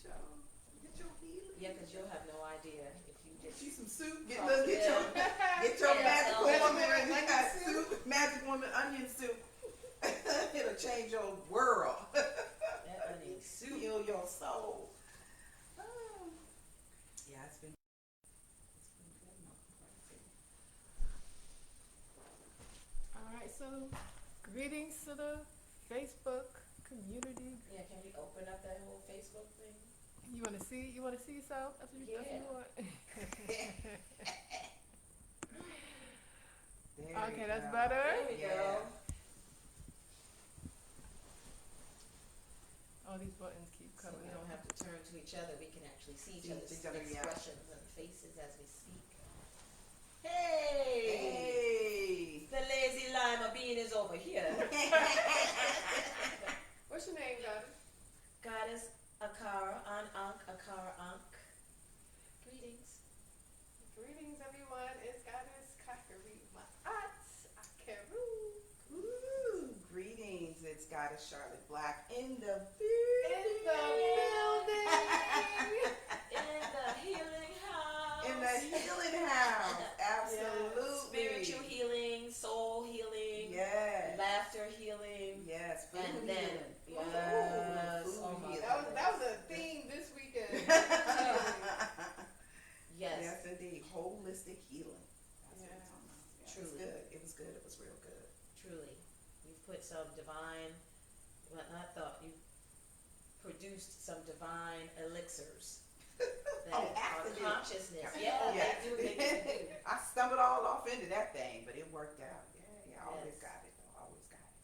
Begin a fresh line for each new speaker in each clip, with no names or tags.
get your healing.
Yeah, because you'll have no idea if you
Get
just
you some soup. Get
Oh,
your
yeah.
magical
Yeah,
woman
onion soup.
soup. Magic woman onion soup. It'll change your world.
that onion soup.
Heal your soul. Oh. Yeah, it's been good. No complaints.
All right, so greetings to the Facebook community.
Yeah, can we open up that whole Facebook thing?
You want to see? You want to see yourself? That's what you, that's what you want.
There
Okay,
you
that's
go.
better.
There we
Yeah.
go.
All these buttons keep
So
coming
we
up.
don't have to turn to each other. We can actually see each
See
other's
each other, yeah.
expressions and faces as we speak. Hey!
Hey.
The lazy lima bean is over here.
What's your name, Goddess?
Goddess Akara, Akara Ankh. Greetings.
Greetings, everyone. It's Goddess Kakari Ma'at Akeru.
Ooh, greetings. It's Goddess Charlotte Black in the
In the building.
In the healing house.
In the healing house. Absolutely.
Spiritual healing, soul healing,
Yes.
laughter healing.
Yes. Food
And then,
healing.
yes,
Food
oh my
healing.
That was a theme this weekend.
Yes.
Yes, indeed. Holistic healing. That's what
Yeah.
it's talking about. Yeah,
Truly.
It was good. It was good. It was real good.
Truly. You've put some divine, well, I thought you produced some divine elixirs that
Oh,
are
accident.
consciousness.
Oh,
Yeah,
yeah.
they do.
I stumbled all off into that thing, but it worked out. Yeah, I always
Yes.
got it though. Always got it.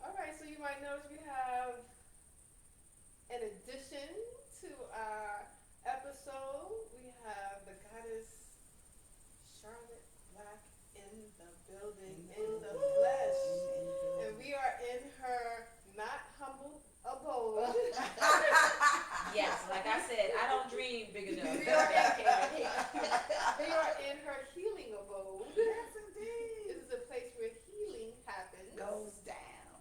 All right, so you might notice we have an addition to our episode. We have the Goddess Charlotte Black in the building, in the flesh. And we are in her not humble abode.
Yes, like I said, I don't dream big enough.
We are in her healing abode.
Yes,
This
indeed.
is a place where healing happens.
Goes down.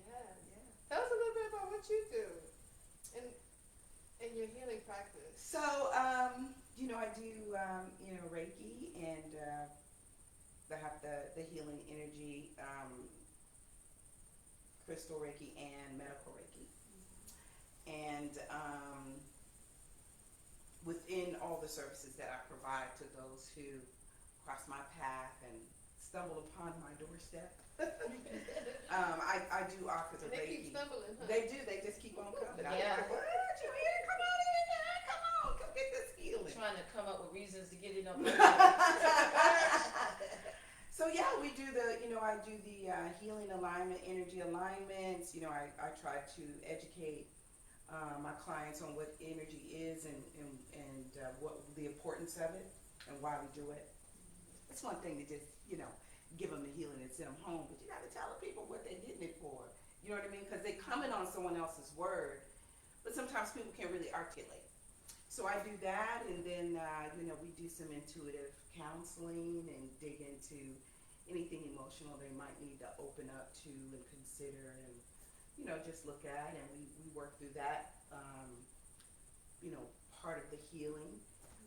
Yes.
Yeah.
Tell us a little bit about what you do in your healing practice.
So, I do, Reiki and I have the healing energy, crystal Reiki and medical Reiki. And within all the services that I provide to those who cross my path and stumble upon my doorstep, I do offer the
And they keep
Reiki.
stumbling, huh?
They do. They just keep on coming.
Yeah.
I'm like, what? You here? Come on in there. Come on. Come get this healing.
Trying to come up with reasons to get it up.
So yeah, we do I do the healing alignment, energy alignments. I try to educate my clients on what energy is and what the importance of it and why we do it. It's one thing to just, give them the healing and send them home, but you got to tell the people what they're getting it for. You know what I mean? Because they come in on someone else's word, but sometimes people can't really articulate. So I do that, and then, we do some intuitive counseling and dig into anything emotional they might need to open up to and consider and, just look at, and we work through that, part of the healing.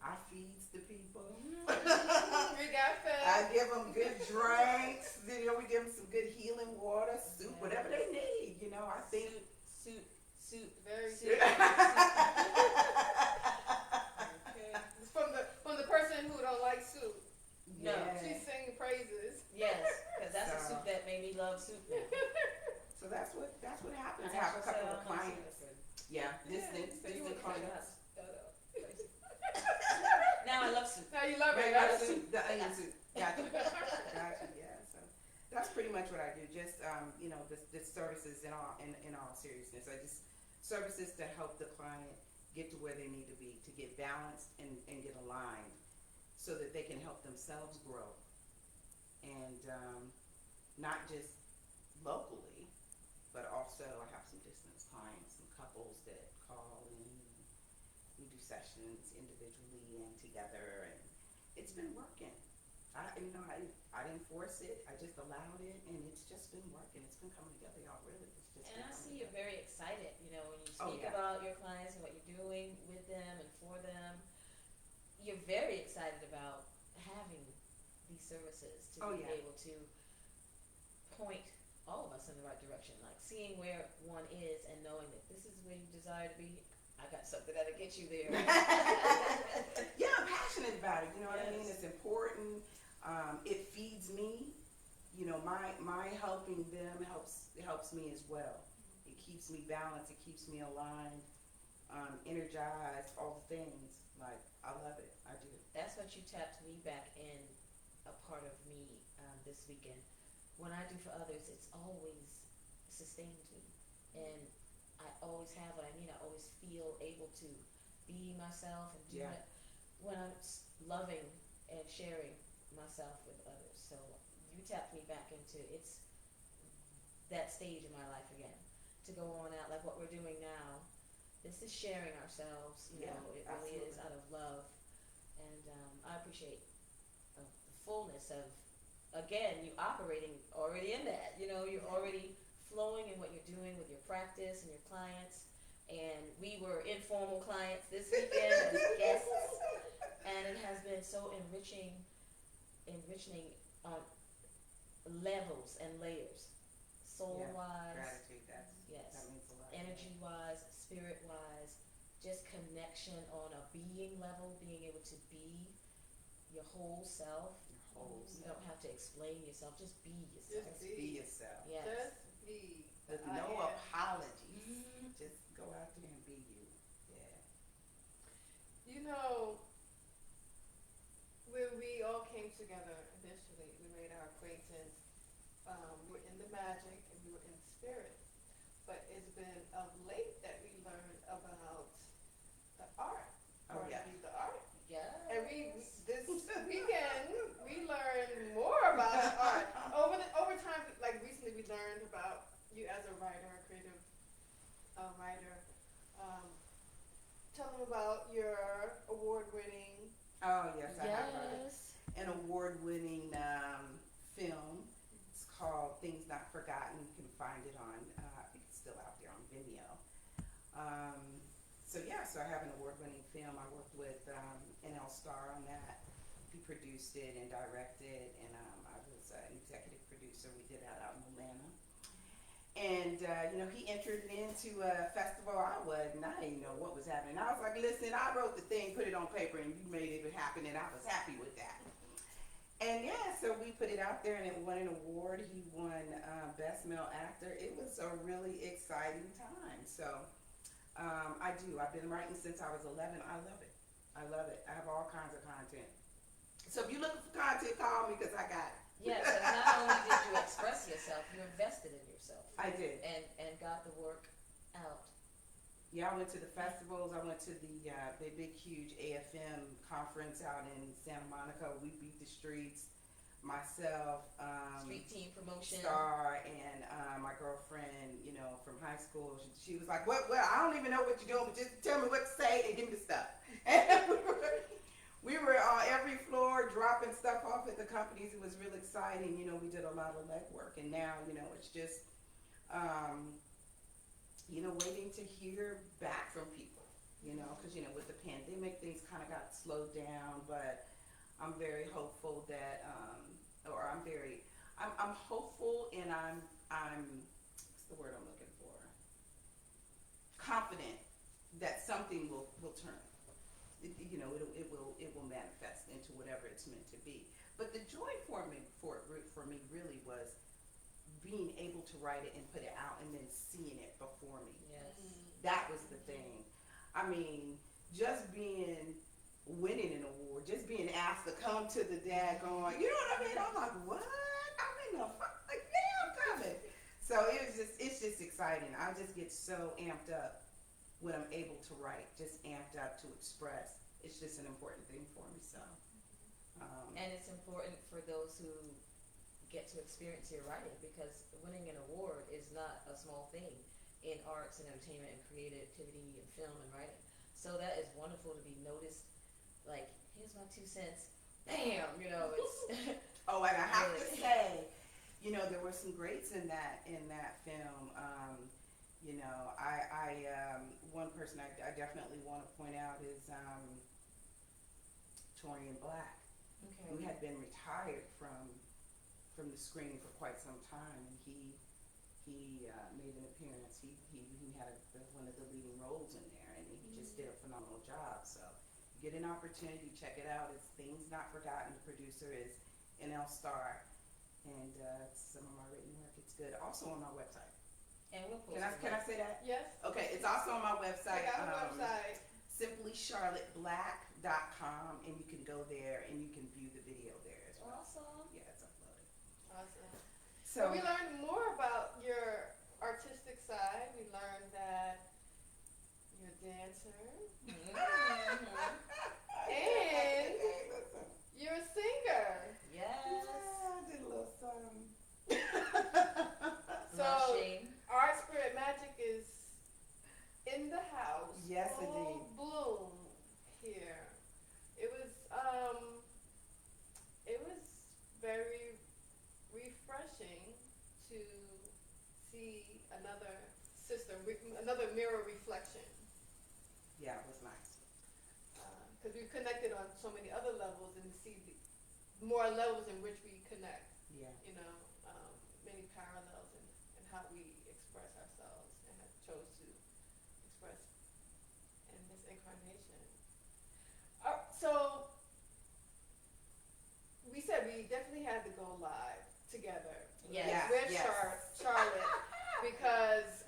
I feeds the people.
We got fed.
I give them good drinks. We give them some good healing water, soup, whatever they need. I think.
Soup.
Very
Soup.
good.
Okay.
It's from the person who don't like soup.
No.
Yeah.
She's singing praises.
Yes, because that's a
So-
soup that made me love soup now.
So that's what happens.
I
I have a
actually
couple
said
of
I'm not
clients.
soup.
Yeah,
Yeah,
distant
so you would
clients.
Now I love soup.
Now you love it.
Right,
Right?
the soup, the onion soup. Gotcha. Yeah. So that's pretty much what I do. Just the services in all seriousness. I just services to help the client get to where they need to be, to get balanced and get aligned, so that they can help themselves grow, and not just locally, but also I have some distance clients, some couples that call in. We do sessions individually and together, and it's been working. I didn't force it. I just allowed it, and it's just been working. It's been coming together, y'all. Really, it's just.
And
been
I
coming
see you're
together.
very excited, when you
Oh,
speak
yeah.
about your you're very excited about having these services to
Oh,
be
yeah.
able to point all of us in the right direction, like seeing where one is and knowing that this is where you desire to be. I got something that'll get you there.
Yeah, I'm passionate about it. You know what I mean?
Yes.
It's important. It feeds me. You know, my helping them helps me as well. It keeps me balanced. It keeps me aligned, energized. All the things. Like I love it. I do.
That's what you tapped me back in a part of me this weekend. When I do for others, it's always sustained me, and I always have what I need. I always feel able to be myself and do
Yeah.
it when I'm loving and sharing myself with others. So you tapped me back into it's that stage in my life again to go on out like what we're doing now. This is sharing ourselves. You
Yeah,
know, it really is
absolutely.
out of love, and I appreciate the fullness of again you operating already in that. You know, you're
Yeah.
already flowing in what you're doing with your practice and your clients. And we were informal clients this weekend as guests, and it has been so enriching on levels and layers, soul wise,
Gratitude. That
yes,
means a lot.
energy wise, spirit wise, just connection on a being level, being able to be your whole self.
Your whole
You
self.
don't have to explain yourself, just be yourself.
Just
Just be yourself.
Yes.
Just be.
With
I
no
am.
apologies.
Mhm.
Just go out there and be you. Yeah.
You know, when we all came together initially, we made our acquaintance. We're in the magic and we were in the spirit. But it's been of late that we learned about the art.
Oh,
Or
yeah.
the art.
Yes.
And this weekend we learned more about the art. Over time, like recently, we learned about you as a writer, a creative writer. Um, tell them about your award-winning.
Oh yes, I have
Yes.
an award-winning film. It's called Things Not Forgotten. You can find it on. I think it's still out there on Vimeo. So yeah, so I have an award-winning film. I worked with NL Star on that. He produced it and directed, and I was an executive producer. We did that out in Atlanta. And you know, he entered it into a festival I wasn't. I didn't know what was happening. I was like, listen, I wrote the thing, put it on paper, and you made it happen, and I was happy with that. And yeah, so we put it out there, and it won an award. He won Best Male Actor. It was a really exciting time. So I do. I've been writing since I was 11. I love it. I love it. I have all kinds of content. So if you're looking for content, call me because I got it.
Yes, and not only did you express yourself, you invested in yourself
I did.
and got the work out.
Yeah, I went to the festivals. I went to the big, huge AFM conference out in Santa Monica. We beat the streets. Myself,
Street team promotion.
Star, and my girlfriend, you know, from high school. She was like, "What? I don't even know what you're doing, but just tell me what to say and give me the stuff." And we were on every floor dropping stuff off at the companies. It was really exciting. You know, we did a lot of legwork, and now, you know, it's just, you know, waiting to hear back from people. You know, because you know, with the pandemic, things kind of got slowed down, but I'm very hopeful that, I'm hopeful, and I'm, what's the word I'm looking for? Confident that something will turn. You know, it will manifest into whatever it's meant to be. But the joy for me really was being able to write it and put it out and then seeing it before me.
Yes.
That was the thing. I mean, just winning an award, just being asked to come to the daggone, you know what I mean? I'm like, what? I'm in the fuck, like, yeah, I'm coming. So it's just exciting. I just get so amped up when I'm able to write, just amped up to express. It's just an important thing for me. So,
And it's important for those who get to experience your writing because winning an award is not a small thing in arts and entertainment and creativity and film and writing. So that is wonderful to be noticed. Like, here's my 2 cents. Bam, you know, it's
oh, and I have to
Really?
say, you know, there were some greats in that film. You know, I one person I definitely want to point out is Torian Black,
Okay.
who had been retired from the screen for quite some time, and he made an appearance. He had one of the leading roles in there, and he just did a phenomenal job. So, get an opportunity, check it out. It's Things Not Forgotten. The producer is NL Star, and some of my written work. It's good. Also on my website.
And we'll post
Can I say that?
Yes.
Okay, it's also on my website.
Check out the website.
simplycharlotteblack.com, and you can go there and you can view the video there as well.
Awesome.
Yeah, it's uploaded.
Awesome.
So
we learned more about your artistic side. We learned that you're a dancer
Mhm.
and
Hey, listen.
you're a singer.
Yes.
Yeah, I did a little something.
So
Blushing.
Art Spirit Magic is in the house.
Yes,
Full
indeed.
bloom here. It was very refreshing to see another mirror reflection.
Yeah, it was nice.
Because we've connected on so many other levels, and to see more levels in which we connect.
Yeah.
Many parallels in how we express ourselves and have chose to express in this incarnation. So we said we definitely had to go live together
Yes.
with
Yes.
Charlotte because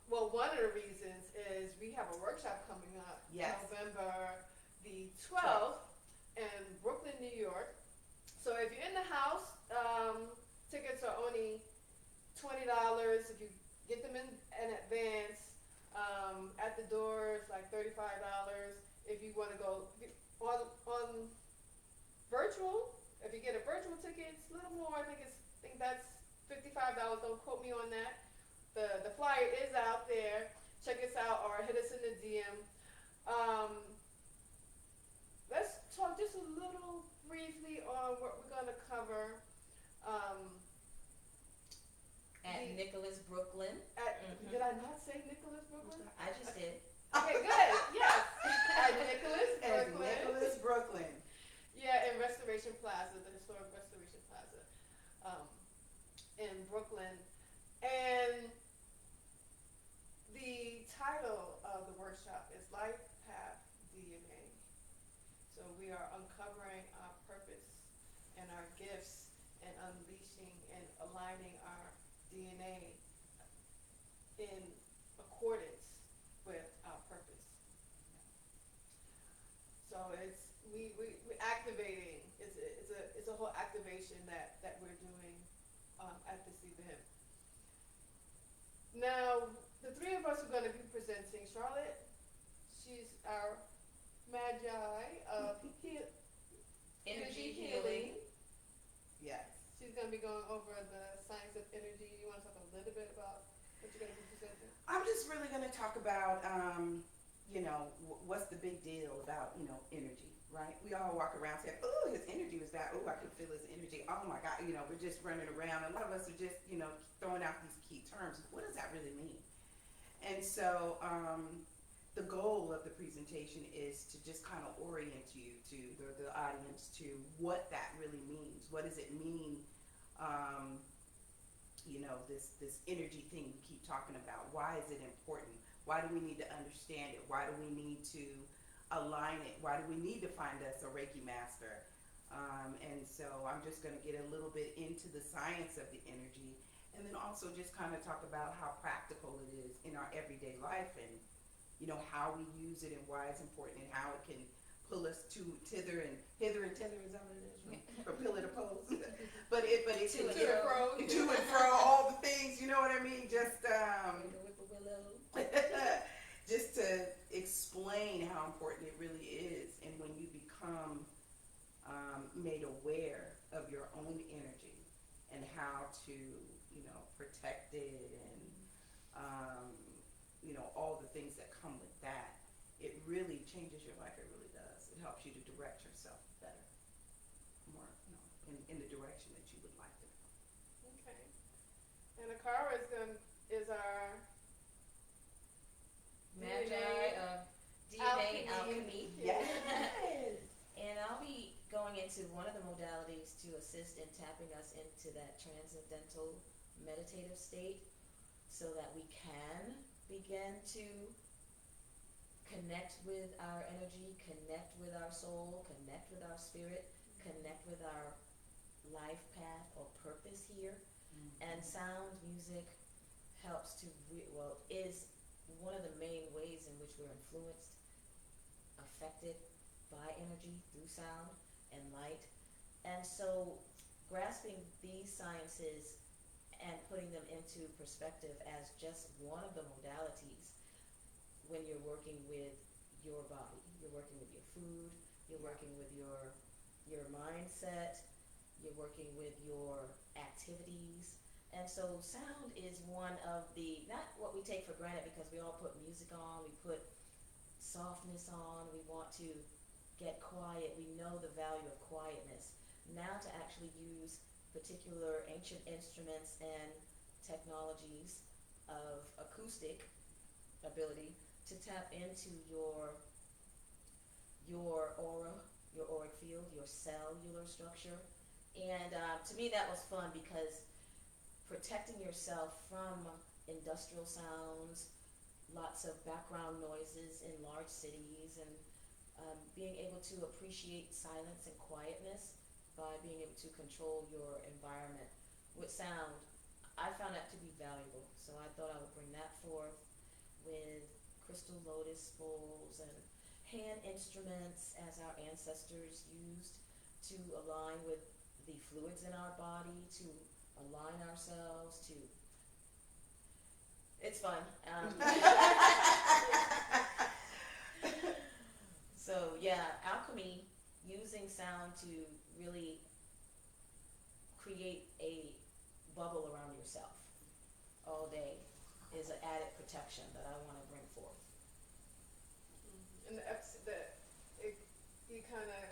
one of the reasons is we have a workshop coming up
Yes.
November the 12th in Brooklyn, New York. So if you're in the house, tickets are only $20 if you get them in advance. At the door, it's like $35. If you want to go on virtual, if you get a virtual ticket, it's a little more. I think that's $55. Don't quote me on that. The flyer is out there. Check us out or hit us in the DM. Let's talk just a little briefly on what we're going to cover.
At Nicholas Brooklyn.
Did I not say Nicholas Brooklyn?
I just did.
Okay, good. Yes. At Nicholas
As
Brooklyn.
Nicholas Brooklyn.
Yeah, in Restoration Plaza, the historic Restoration Plaza, in Brooklyn. And the title of the workshop is Life Path DNA. So we are uncovering our purpose and our gifts and unleashing and aligning our DNA in accordance with our purpose. So we're activating. It's a whole activation that we're doing at this event. Now, the three of us are going to be presenting. Charlotte, she's our magi of
Energy healing.
Yes.
She's going to be going over the science of energy. You want to talk a little bit about what you're going to be presenting?
I'm just really going to talk about, what's the big deal about, energy, right? We all walk around saying, oh, his energy was that. Oh, I can feel his energy. Oh, my God. We're just running around. A lot of us are just, throwing out these key terms. What does that really mean? And so the goal of the presentation is to just kind of orient you to the audience to what that really means. What does it mean? This energy thing we keep talking about. Why is it important? Why do we need to understand it? Why do we need to align it? Why do we need to find us a Reiki master? And so I'm just going to get a little bit into the science of the energy, and then also just kind of talk about how practical it is in our everyday life, and how we use it and why it's important, and how it can pull us hither and tether. Is that what it is? From pillar to post. but it
To
can
and fro.
to and fro, all the things. You know what I mean? Just just to explain how important it really is, and when you become made aware of your own energy and how to protect it, and all the things that come with that, it really changes your life. It really does. It helps you to direct yourself better, more in the direction that you would like to go.
Okay. And Akara is our
Magi of DNA alchemy.
Yes.
And I'll be tapping us into that transcendental meditative state so that we can begin to connect with our energy, connect with our soul, connect with our spirit, connect with our life path or purpose here. And sound music helps to is one of the main ways in which we're influenced, affected by energy through sound and light. And so grasping these sciences and putting them into perspective as just one of the modalities when you're working with your body, you're working with your food, you're working with your mindset, you're working with your activities. And so sound is one of the, not what we take for granted because we all put music on, we put softness on, we want to get quiet, we know the value of quietness. Now to actually use particular ancient instruments and technologies of acoustic ability to tap into your aura, your auric field, your cellular structure. And to me that was fun because protecting yourself from industrial sounds, lots of background noises in large cities, and being able to appreciate silence and quietness by being able to control your environment with sound, I found that to be valuable. So I thought I would bring that forth with crystal lotus bowls and hand instruments as our ancestors used to align with the fluids in our body, to align ourselves, to, it's fun. So yeah, alchemy, using sound to really create a bubble around yourself all day is an added protection that I want to bring forth.
And you kind of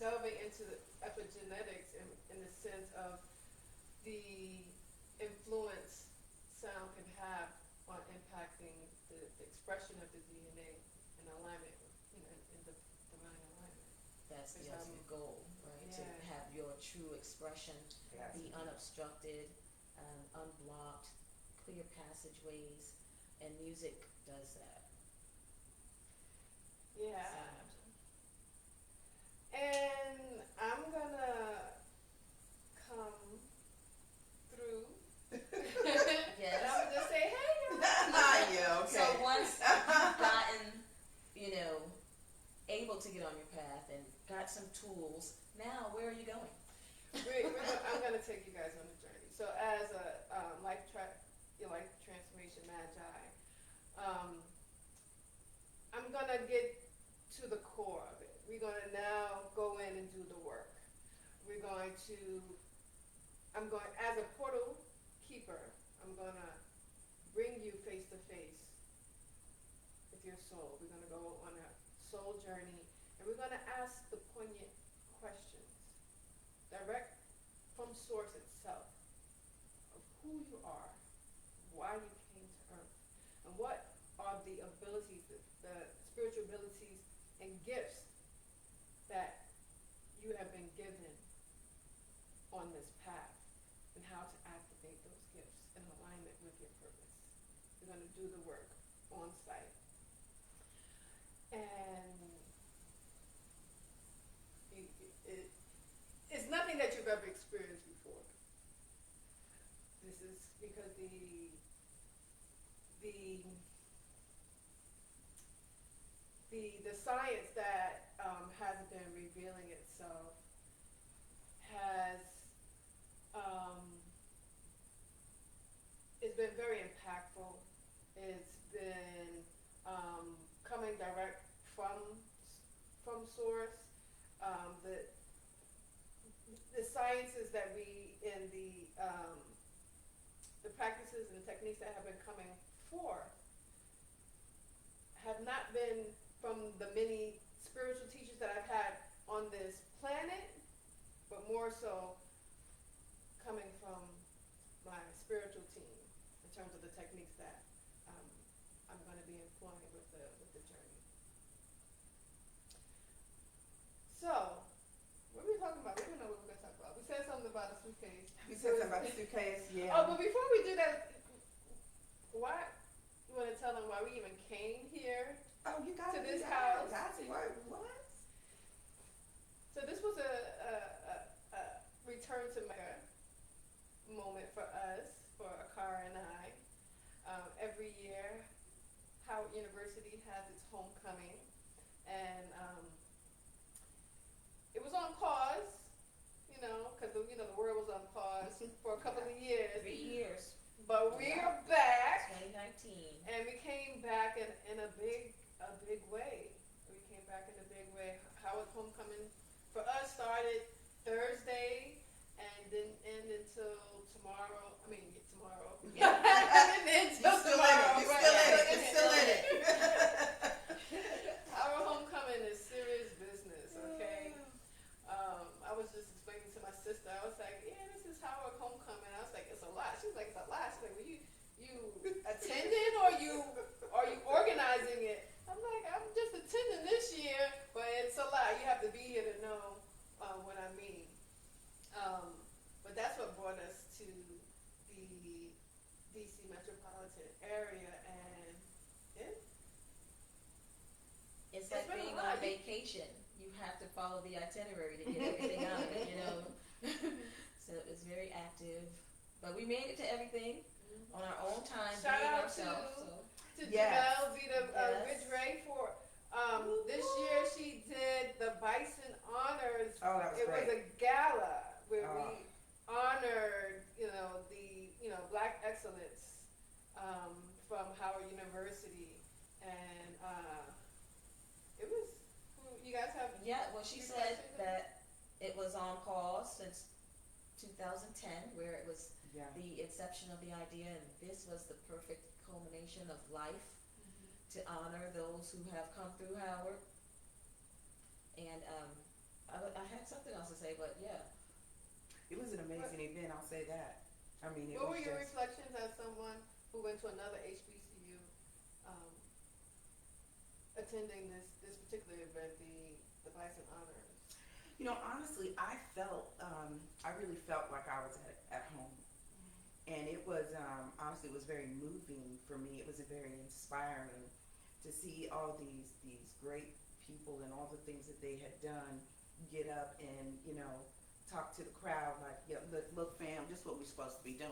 delving into the epigenetics in the sense of the influence sound can have on impacting the expression of the DNA in alignment, in the divine alignment.
That's the ultimate goal, right?
Yeah.
To have your true expression be unobstructed, unblocked, clear passageways, and music does that.
Yeah.
Sound.
And I'm gonna come through.
Yes.
And I'm gonna just say, hey,
Yeah, okay.
So once you've gotten, able to get on your path and got some tools, now where are you going?
I'm gonna take you guys on a journey. So as a life transformation magi, I'm gonna get to the core of it. We're gonna now go in and do the work. As a portal keeper, I'm gonna bring you face to face with your soul. We're gonna go on a soul journey, and we're gonna ask the poignant questions, direct from source itself, of who you are, why you came to earth, and what are the abilities, the spiritual abilities and gifts that you have been given on this path, and how to activate those gifts in alignment with your purpose. We're going to do the work on site. And it's nothing that you've ever experienced before. This is because the science that has been revealing itself has it's been very impactful. It's been coming direct from source. The sciences that we in the practices and the techniques that have been coming forth have not been from the many spiritual teachers that I've had on this planet, but more so coming from my spiritual team in terms of the techniques that I'm going to be employing with the journey. So, what are we talking about? We don't know what we're going to talk about. We said something about a suitcase.
You said something about the suitcase, yeah.
Oh, but before we do that, why? You want to tell them why we even came here?
Oh, you got
To
it.
this
You got it.
house.
That's what?
So this was a return to Mecca moment for us, for Akara and I. Every year, Howard University has its homecoming, and it was on pause, because the world was on pause for a couple of years.
3 years.
But we're back,
2019.
and we came back in a big way. We came back in a big way. Howard homecoming for us started Thursday and didn't end until tomorrow. I mean, tomorrow.
Yeah.
Didn't end
You're
till
still in
tomorrow.
it. You're still in it. You're still in it.
Our homecoming is serious business, okay? I was just explaining to my sister. I was like, yeah, this is Howard homecoming. I was like, it's a lot. She was like, it's a lot. She's like, well, you attending or you organizing it? I'm like, I'm just attending this year, but it's a lot. You have to be here to know what I mean. But that's what brought us to the DC metropolitan area, and
It's
It's
like
been a
being
lot.
on vacation. You have to follow the itinerary to get everything out of it. So it's very active. But we made it to everything on our own time,
Shout
being
out
ourselves.
to
Yes.
Janelle Vita
Yes.
Ridgway for this year she did the Bison Honors.
Oh, that was
It
great.
was a gala where
Oh.
we honored, the Black excellence from Howard University, and it was. You guys have?
Yeah, well, she
You
said
questioned it?
that it was on pause since 2010, where it was
Yeah.
the inception of the idea, and this was the perfect culmination of life to honor those who have come through Howard. And I had something else to say, but yeah.
It was an amazing event. I'll say that. I mean, it
What
was
were your
just.
reflections as someone who went to another HBCU, attending this particular event, the Bison Honors?
Honestly, I really felt like I was at home. And it was, honestly, it was very moving for me. It was very inspiring to see all these great people and all the things that they had done get up and, talk to the crowd like, yeah, look, fam, this is what we're supposed to be doing.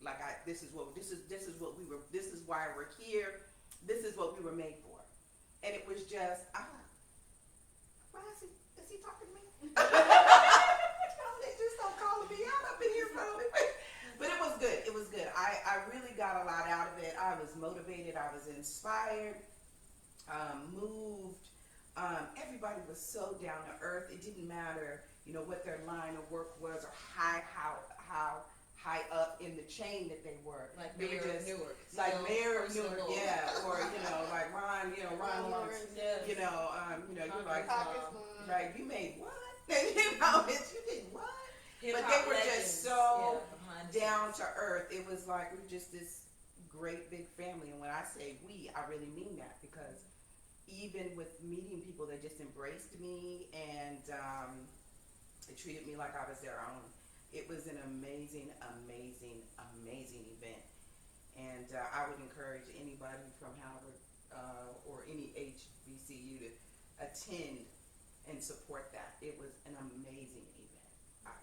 Like this is why we're here. This is what we were made for. And it was just, why is he talking to me? They just don't call me out up in here, probably. But it was good. It was good. I really got a lot out of it. I was motivated. I was inspired, moved. Everybody was so down to earth. It didn't matter, what their line of work was or how high up in the chain that they were.
Like
They were
Mayor of
just-
Newark.
Like Mayor of
personal
Newark,
goals.
yeah, or like Ron, Ron Lawrence.
Yes.
You're like,
Pockets
right, you made what? You did what?
Hip-hop
But they were
legends,
just so
behind the
down
scenes.
to earth. It was like we were just this great big family. And when I say we, I really mean that, because even with meeting people, they just embraced me, and they treated me like I was their own. It was an amazing, amazing, amazing event. And I would encourage anybody from Howard or any HBCU to attend and support that. It was an amazing event.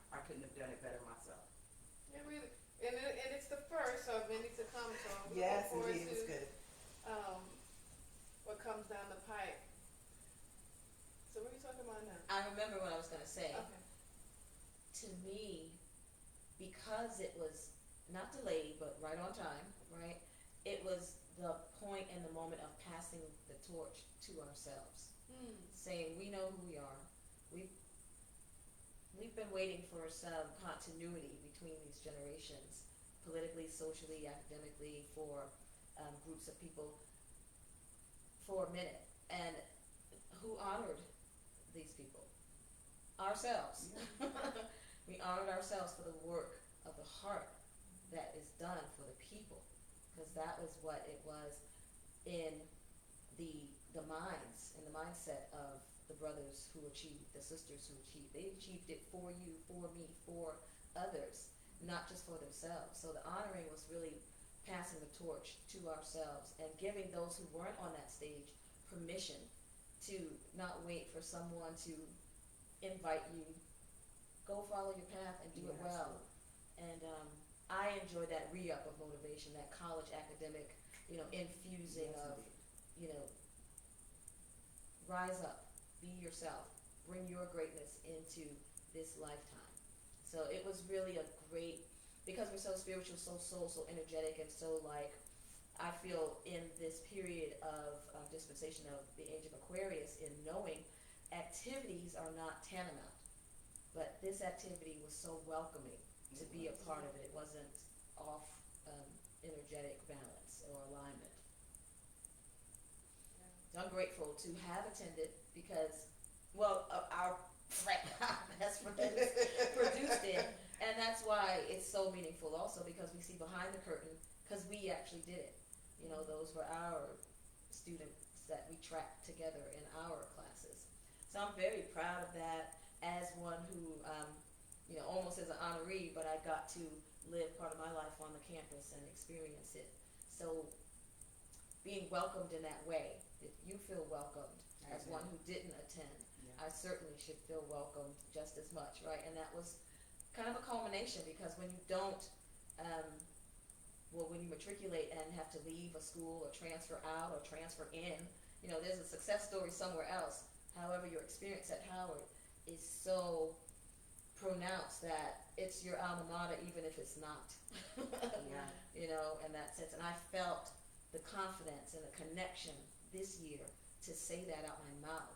I couldn't have done it better myself.
Yeah, really. And it's the first of many to come, so we
Yes,
look forward
indeed, it was
to
good.
what comes down the pipe. So what are you talking about now?
I remember what I was going to say.
Okay.
To me, because it was not delayed, but right on time, right? It was the point and the moment of passing the torch to ourselves, saying we know who we are. We've been waiting for some continuity between these generations, politically, socially, academically, for groups of people for a minute. And who honored these people? Ourselves. We honored ourselves for the work of the heart that is done for the people, because that was what it was in the minds, in the mindset of the brothers who achieved, the sisters who achieved. They achieved it for you, for me, for others, not just for themselves. So the honoring was really passing the torch to ourselves and giving those who weren't on that stage permission to not wait for someone to invite you. Go follow your path and do it well. And I enjoy that re-up of motivation, that college academic, infusing of, rise up, be yourself, bring your greatness into this lifetime. So it was really a great, because we're so spiritual, so soul, so energetic, and so I feel in this period of dispensation of the age of Aquarius, in knowing activities are not tantamount, but this activity was so welcoming to be a part of it. It wasn't off energetic balance or alignment. So I'm grateful to have attended because, our best friends produced it, and that's why it's so meaningful also, because we see behind the curtain, because we actually did it. Those were our students that we tracked together in our classes. So I'm very proud of that as one who, almost as an honoree, but I got to live part of my life on the campus and experience it. So being welcomed in that way, if you feel welcomed as one who didn't attend, I certainly should feel welcomed just as much, right? And that was kind of a culmination, because when you don't, when you matriculate and have to leave a school or transfer out or transfer in, there's a success story somewhere else. However, your experience at Howard is so pronounced that it's your alma mater, even if it's not. In that sense. And I felt the confidence and the connection this year to say that out my mouth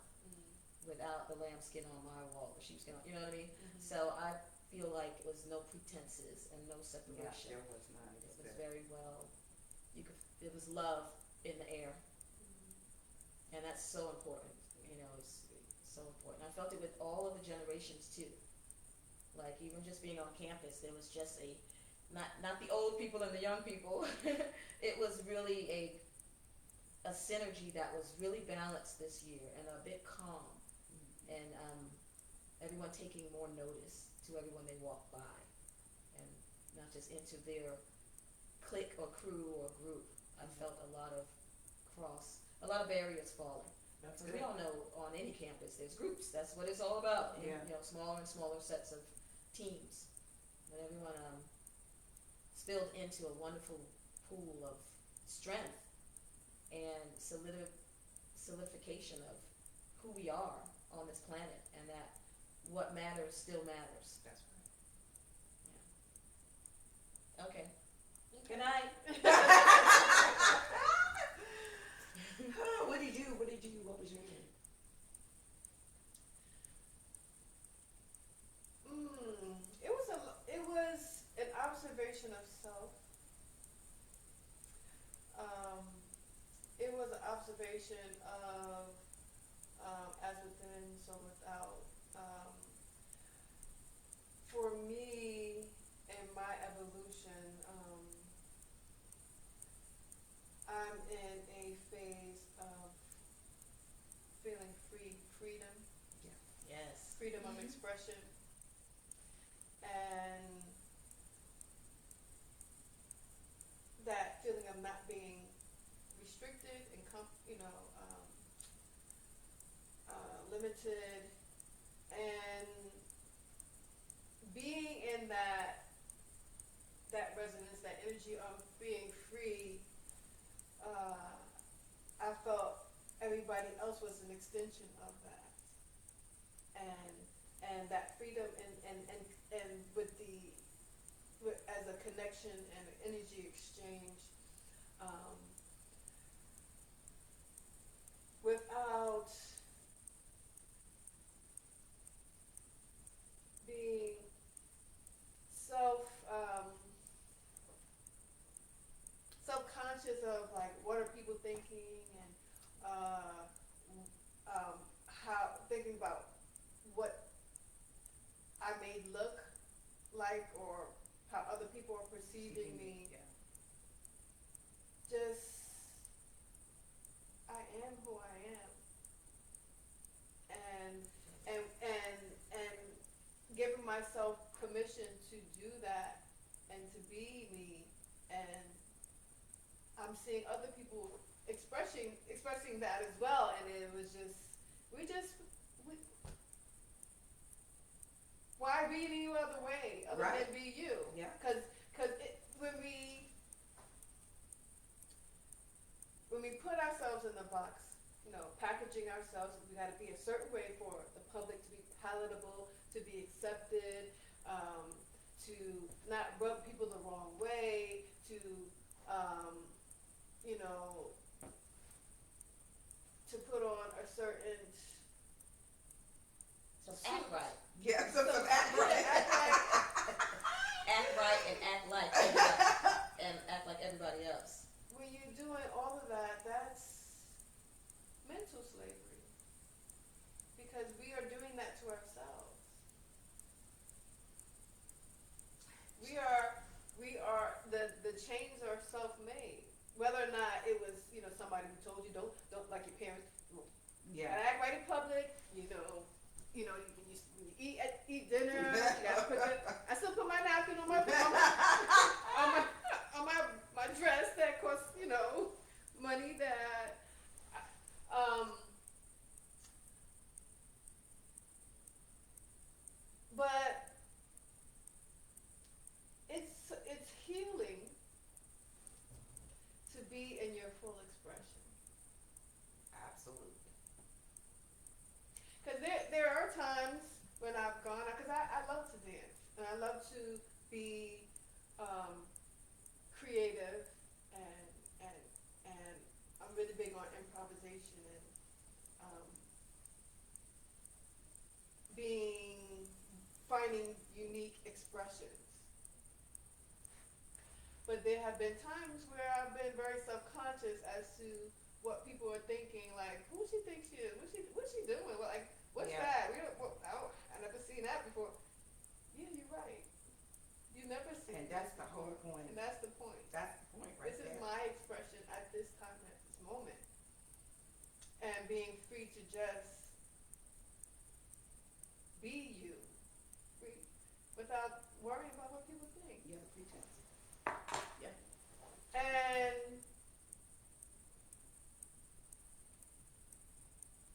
without the lambskin on my wall, the sheepskin on, you know what I mean? So I feel like it was no pretenses and no separation.
Yeah, there was not.
It was very well, it was love in the air. And that's so important, it's so important. I felt it with all of the generations too. Like even just being on campus, there was just not the old people and the young people. It was really a synergy that was really balanced this year and a bit calm. And everyone taking more notice to everyone they walk by, and not just into their clique or crew or group. I felt a lot of barriers falling.
That's
Because
good.
we all know on any campus there's groups. That's what it's all about.
Yeah.
Smaller and smaller sets of teams. But everyone spilled into a wonderful pool of strength and solidification of who we are on this planet, and that what matters still matters.
That's right.
Okay. Good night.
What did you do? What was your name?
It was an observation of self. It was an observation of as within, so without. For me, in my evolution, I'm in a phase of feeling freedom,
Yes.
freedom of expression, and that feeling of not being restricted and limited, and being in that resonance, that energy of being free. I felt everybody else was an extension of that, and that freedom and as a connection and energy exchange, without being self-conscious of like what are people thinking, and how thinking about what I may look like or how other people are perceiving me. Just I am who I am, and giving myself permission to do that and to be me, and I'm seeing other people expressing that as well, and it was just we why be any other way other
Right.
than be you?
Yeah.
Because when we put ourselves in the box, packaging ourselves, we got to be a certain way for the public to be palatable, to be accepted, to not rub people the wrong way, to you know, to put on a certain
So act right.
Yeah, some act right.
act like
Act right and act like everybody, and act like everybody else.
when you're doing all of that, that's mental slavery, because we are doing that to ourselves. We are the chains are self-made. Whether or not it was somebody who told you don't like your parents,
Yeah.
gotta act right in public. When you eat dinner, you gotta I still put my napkin on my my dress that costs money that but it's healing to be in your full expression.
Absolutely.
Because there are times when I've gone, because I love to dance, and I love to be creative, and I'm really big on improvisation and finding unique expressions. But there have been times where I've been very self-conscious as to what people are thinking, like, who she thinks she is? What's she doing? Like, what's
Yeah.
that? I never seen that before. Yeah, you're right. You never seen
And that's
this
the whole
before.
point.
And that's the point.
That's the point right
This
there.
is my expression at this time, at this moment. And being free to just be you, free, without worrying about what people think.
Yeah, the pretense.
And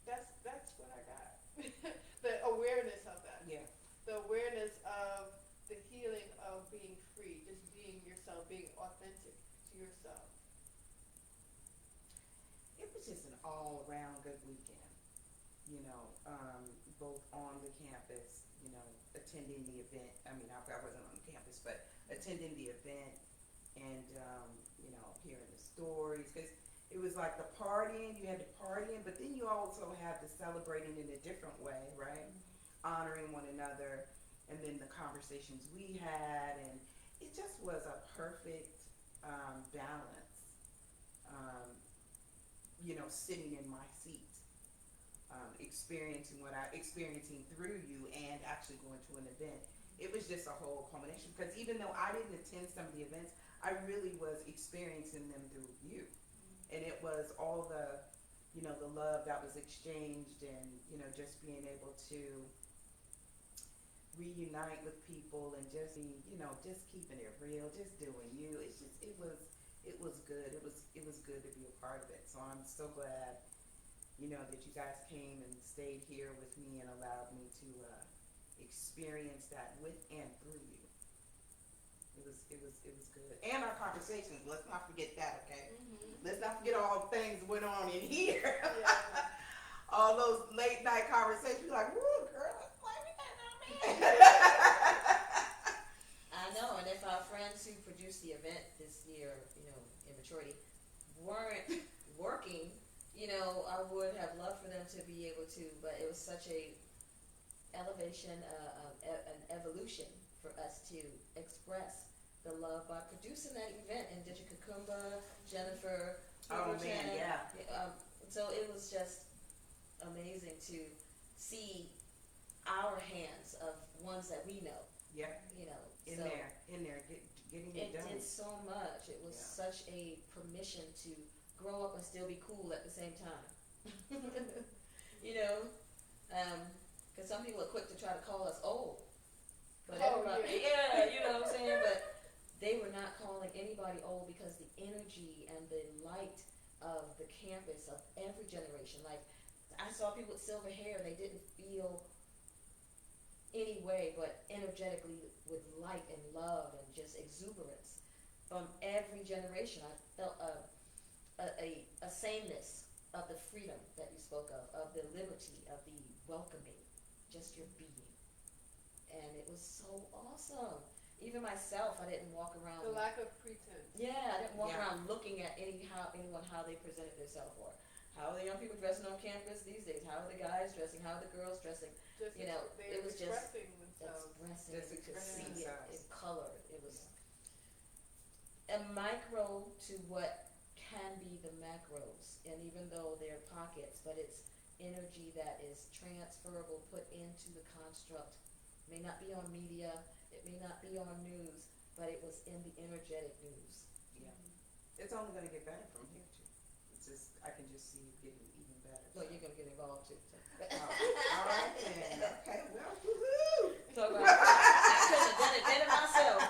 that's what I got. The awareness of that.
Yeah.
The awareness of the healing of being free, just being yourself, being authentic to yourself.
It was just an all-around good weekend. Both on the campus, attending the event. I mean, I wasn't on the campus, but attending the event and, hearing the stories. Because it was like the partying, you had the partying, but then you also had the celebrating in a different way, right? Mm-hmm. Honoring one another, and then the conversations we had, and it just was a perfect balance. Sitting in my seat, experiencing through you, and actually going to an event. It was just a whole culmination, because even though I didn't attend some of the events, I really was experiencing them through you. And it was all the love that was exchanged, and, just being able to reunite with people and just be, just keeping it real, just doing you. It was good. It was good to be a part of it. So I'm so glad, that you guys came and stayed here with me and allowed me to experience that with and through you. It was good. And our conversations, let's not forget that, okay? Mm-hmm. Let's not forget all the things that went on in here. Yeah. All those late night conversations, you're like, woo, girl, blame that on me.
I know, and if our friends who produced the event this year, in Maturity, weren't working, I would have loved for them to be able to, but it was such a elevation, an evolution for us to express the love by producing that event. And Didra Kakumba, Jennifer,
oh man, yeah.
So it was just amazing to see our hands of ones that we know.
Yeah. In there, getting it done.
It did so much. It was such a permission to grow up and still be cool at the same time. Because some people are quick to try to call us old. Yeah, you know what I'm saying? But they were not calling anybody old because the energy and the light of the campus of every generation. Like, I saw people with silver hair, they didn't feel any way but energetically with light and love and just exuberance from every generation. I felt a sameness of the freedom that you spoke of the liberty, of the welcoming, just your being. And it was so awesome. Even myself, I didn't walk around.
The lack of pretense.
Yeah, I didn't walk
Yeah.
around looking at anyone how they presented themselves, or how are the young people dressing on campus these days? How are the guys dressing? How are the girls dressing?
Just
You know,
they're
it was just
expressing themselves.
Expressing,
Just
you could
expressing
see it
themselves.
in color. It was a micro to what can be the macros, and even though they're pockets, but it's energy that is transferable, put into the construct. May not be on media, it may not be on news, but it was in the energetic news.
Yeah. It's only gonna get better from here too. It's just, I can just see it getting even better.
So you're gonna get involved too. So.
All right then. Okay. Well, woohoo!
So I couldn't have done it myself.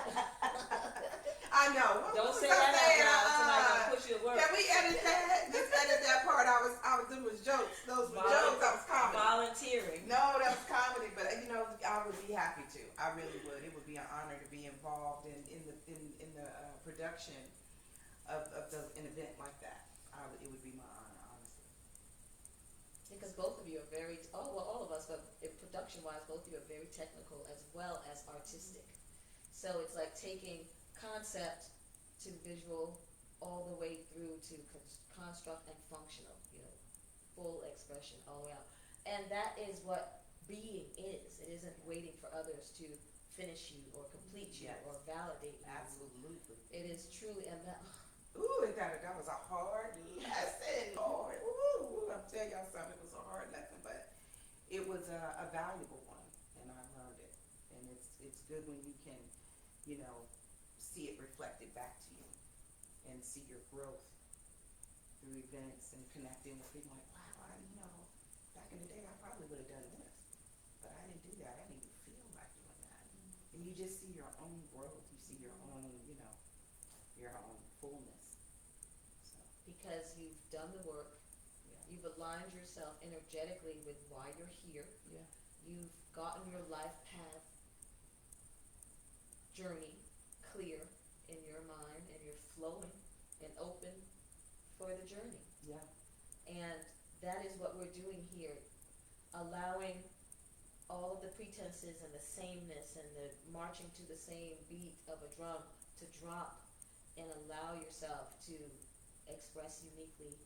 I know. What
Don't
was
say
I
that out
saying?
loud. Somebody gonna push you to work.
Can we edit that? Just edit that part. I was doing was jokes. Those were jokes. That was comedy.
Volunteering.
No, that was comedy. But I would be happy to. I really would. It would be an honor to be involved in the production of an event like that. It would be my honor, honestly.
Because both of you are very, all of us, but production-wise, both of you are very technical as well as artistic. So it's like taking concept to visual all the way through to construct and functional, full expression all the way out. And that is what being is. It isn't waiting for others to finish you or complete you
Yes.
or validate you.
Absolutely.
It is truly, and that,
Ooh, that was a hard lesson, Lord. Ooh, I'm telling y'all something. It was a hard lesson, but it was a valuable one, and I learned it. And it's good when you can, see it reflected back to you, and see your growth through events and connecting with people. Like, wow, back in the day, I probably would have done this, but I didn't do that. I didn't even feel like doing that. And you just see your own growth. You see your own, your own fullness. So,
because you've done the work,
yeah.
you've aligned yourself energetically with why you're here.
Yeah.
You've gotten your life path journey clear in your mind, and you're flowing and open for the journey.
Yeah.
And that is what we're doing here, allowing all of the pretenses and the sameness and the marching to the same beat of a drum to drop, and allow yourself to express uniquely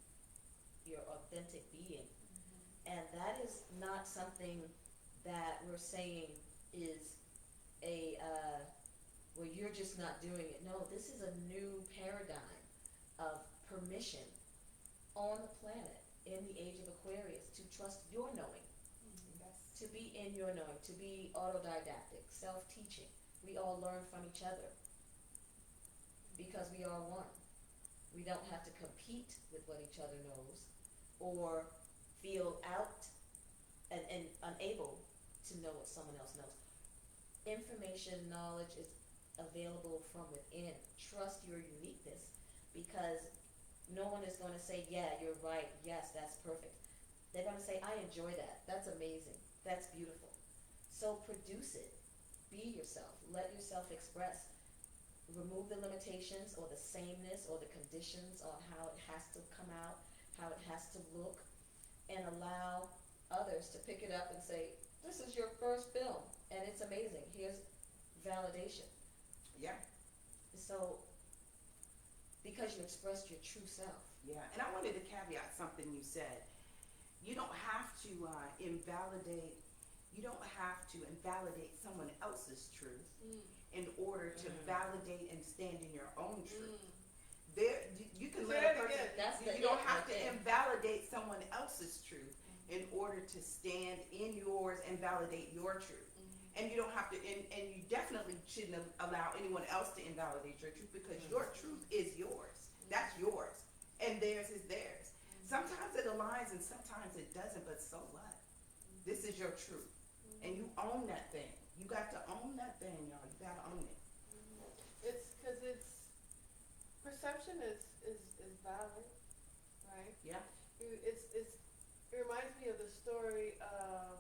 your authentic being. And that is not something that we're saying is well, you're just not doing it. No, this is a new paradigm of permission on the planet in the age of Aquarius to trust your knowing, to be in your knowing, to be autodidactic, self-teaching. We all learn from each other because we are one. We don't have to compete with what each other knows or feel out and unable to know what someone else knows. Information, knowledge is available from within. Trust your uniqueness, because no one is going to say, yeah, you're right, yes, that's perfect. They're going to say, I enjoy that, that's amazing, that's beautiful. So produce it. Be yourself. Let yourself express. Remove the limitations or the sameness or the conditions on how it has to come out, how it has to look, and allow others to pick it up and say, this is your first film and it's amazing. Here's validation.
Yeah.
So, because you expressed your true self.
Yeah. And I wanted to caveat something you said. You don't have to invalidate someone else's truth in order to validate and stand in your own truth. You can let a person, you don't have to invalidate someone else's truth in order to stand in yours and validate your truth. And you don't have to, and you definitely shouldn't allow anyone else to invalidate your truth, because your truth is yours. That's yours. And theirs is theirs. Sometimes it aligns and sometimes it doesn't, but so what? This is your truth. And you own that thing. You got to own that thing, y'all. You got to own it.
It's because it's perception is valid, right?
Yeah.
It reminds me of the story of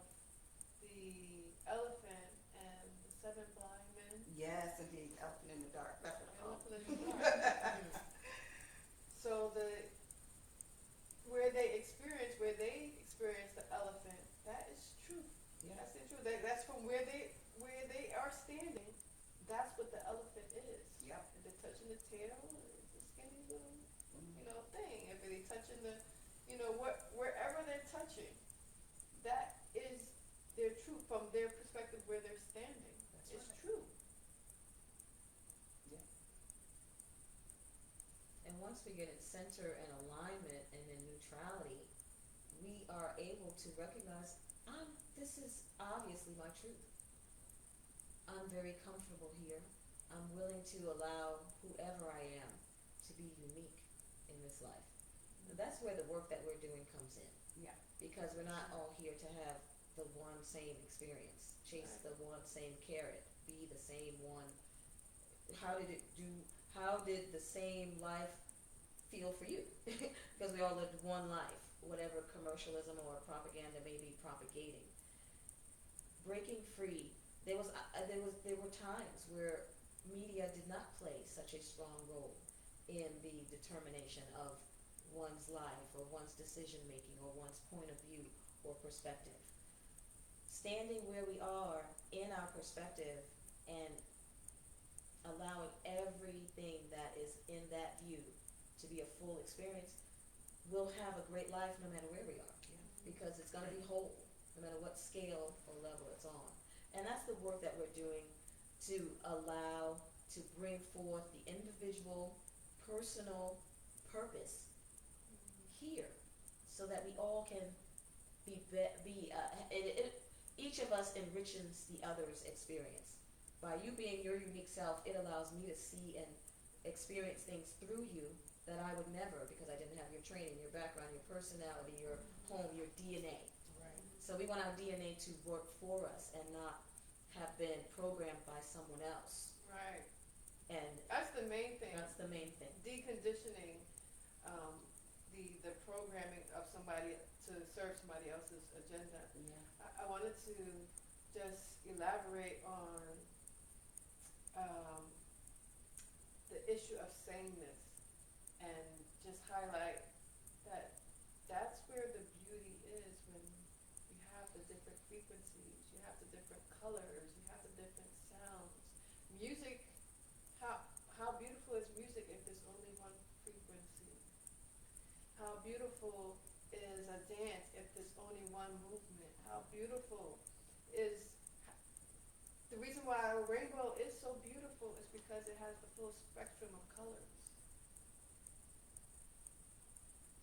the elephant and the seven blind men.
Yes, indeed. Elephant in the dark. That's what I call
Elephant in the dark. So where they experience the elephant, that is truth.
Yeah.
That's the truth. That's from where they are standing. That's what the elephant is.
Yep.
If they're touching the tail, it's a skinny little, thing. If they're touching wherever they're touching, that is their truth from their perspective where they're standing.
That's
It's
right.
true.
Yeah.
And once we get in center and alignment and in neutrality, we are able to recognize, this is obviously my truth. I'm very comfortable here. I'm willing to allow whoever I am to be unique in this life. And that's where the work that we're doing comes in.
Yeah.
Because we're not all here to have the one same experience, chase the one same carrot, be the same one. How did the same life feel for you? Because we all lived one life, whatever commercialism or propaganda may be propagating. Breaking free, there were times where media did not play such a strong role in the determination of one's life or one's decision making or one's point of view or perspective. Standing where we are in our perspective and allowing everything that is in that view to be a full experience, we'll have a great life no matter where we are.
Yeah.
Because it's going to be whole, no matter what scale or level it's on. And that's the work that we're doing to allow, to bring forth the individual, personal purpose here, so that we all can each of us enriches the other's experience. By you being your unique self, it allows me to see and experience things through you that I would never, because I didn't have your training, your background, your personality, your home, your DNA.
Right.
So we want our DNA to work for us and not have been programmed by someone else.
Right.
And
That's the main thing.
that's the main thing.
Deconditioning the programming of somebody to serve somebody else's agenda.
Yeah.
I wanted to just elaborate on the issue of sameness and just highlight that that's where the beauty is when you have the different frequencies, you have the different colors, you have the different sounds. Music, how beautiful is music if there's only one frequency? How beautiful is a dance if there's only one movement? How beautiful is the reason why a rainbow is so beautiful is because it has the full spectrum of colors.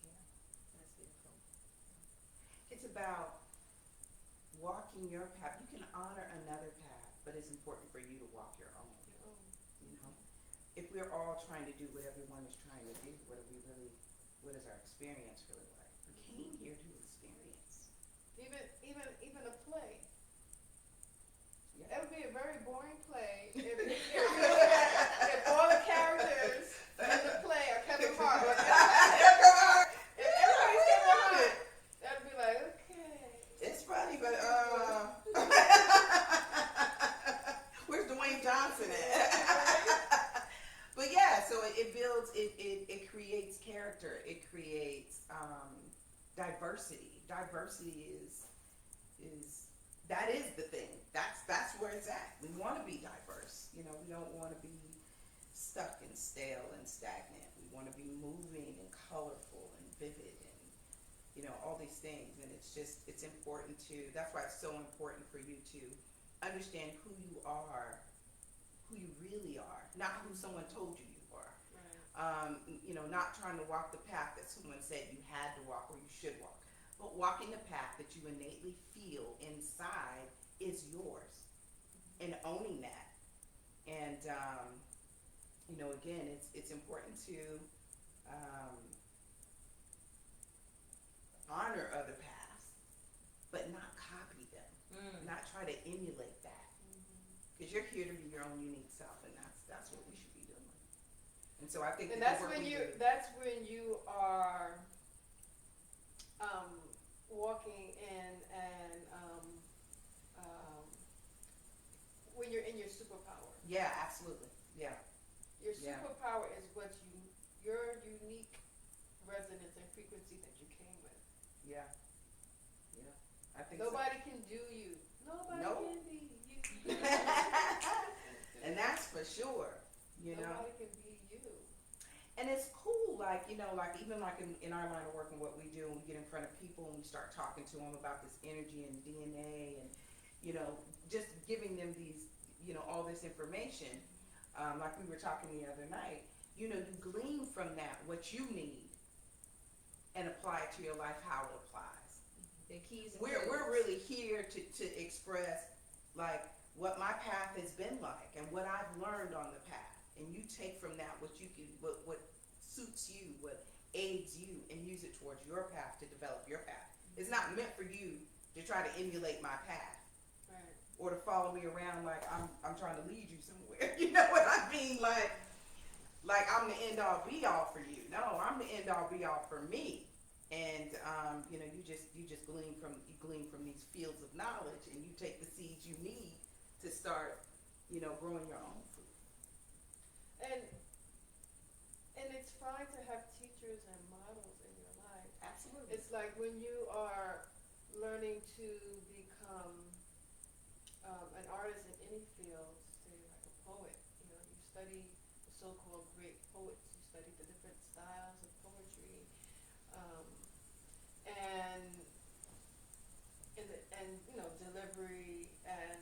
Yeah, that's beautiful.
It's about walking your path. You can honor another path, but it's important for you to walk your own. You know, if we're all trying to do what everyone is trying to do, what is our experience really like? We came here to experience.
Even a play.
Yeah.
It would be a very boring play if all the characters in the play are Kevin Hart. If everybody's Kevin Hart, that would be like, okay.
It's funny, but where's Dwayne Johnson at? But yeah, so it builds, it creates character. It creates diversity. Diversity is the thing. That's where it's at. We want to be diverse. You know, we don't want to be stuck and stale and stagnant. We want to be moving and colorful and vivid and, you know, all these things. And it's important that's why it's so important for you to understand who you are, who you really are, not who someone told you you are.
Right.
You know, not trying to walk the path that someone said you had to walk or you should walk, but walking the path that you innately feel inside is yours, and owning that. And you know, again, it's important to honor other paths, but not copy them, not try to emulate that. because you're here to be your own unique self, and that's what we should be doing. And so I think
And
that the work we do,
that's when you are walking in and when you're in your superpower.
yeah, absolutely, yeah,
Your
Yeah.
superpower is your unique resonance and frequency that you came with.
yeah, yeah. I think
Nobody can do you. Nobody
Nope.
can be you.
and that's for sure. You know,
Nobody can be you.
and it's cool, like, you know, like even like in our line of work and what we do, and we get in front of people and we start talking to them about this energy and DNA, and you know, just giving them these, you know, all this information. Like we were talking the other night, you know, you glean from that what you need and apply it to your life how it applies.
The keys and
We're
codes.
really here to express like what my path has been like and what I've learned on the path, and you take from that what you can, what suits you, what aids you, and use it towards your path to develop your path. It's not meant for you to try to emulate my path
Right.
or to follow me around like I'm trying to lead you somewhere. You know what I mean? Like I'm the end all be all for you. No, I'm the end all be all for me. And you know, you just glean from these fields of knowledge, and you take the seeds you need to start, you know, growing your own food.
And it's fine to have teachers and models in your life.
Absolutely.
It's like when you are learning to become an artist in any field, say like a poet. You know, you study the so-called great poets. You study the different styles of poetry, and you know, delivery and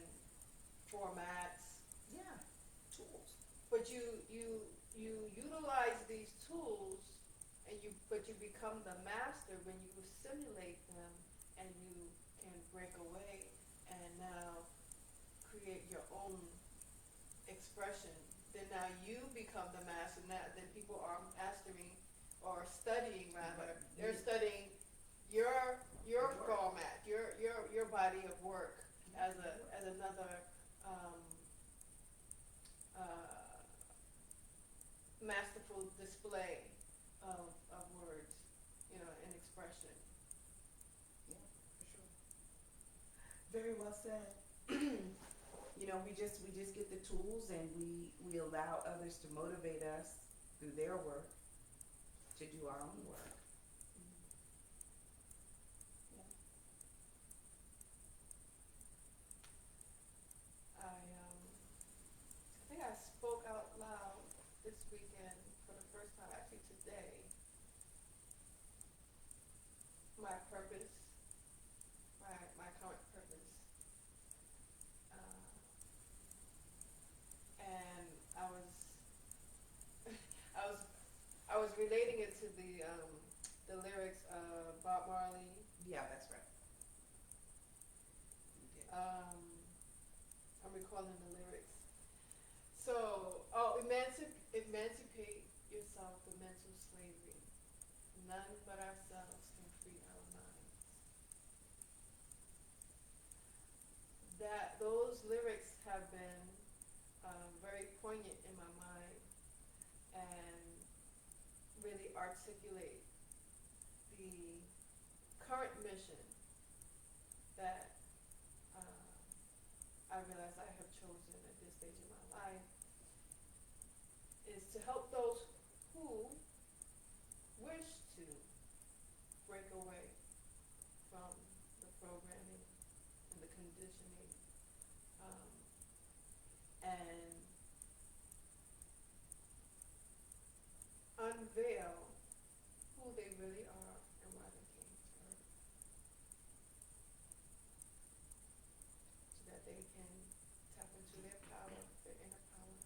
formats.
Yeah. Tools.
But you utilize these tools, and you become the master when you assimilate them, and you can break away and now create your own expression. Then now you become the master. Now then people are mastering or studying rather. They're studying your format, your body of work as another masterful display of words, you know, and expression.
Yeah, for sure. Very well said. You know, we just get the tools, and we allow others to motivate us through their work to do our own work. Yeah.
I think I spoke out loud this weekend for the first time, actually today, my purpose, my current purpose. And I was I was relating it to the lyrics of Bob Marley.
Yeah, that's right. You did.
I'm recalling the lyrics. So, emancipate yourself from mental slavery. None but ourselves can free our minds. Those lyrics have been very poignant in my mind and really articulate the current mission that I realize I have chosen at this stage in my life, is to help those who wish to break away from the programming and the conditioning, and unveil who they really are and why they came to Earth, so that they can tap into their power, their inner power.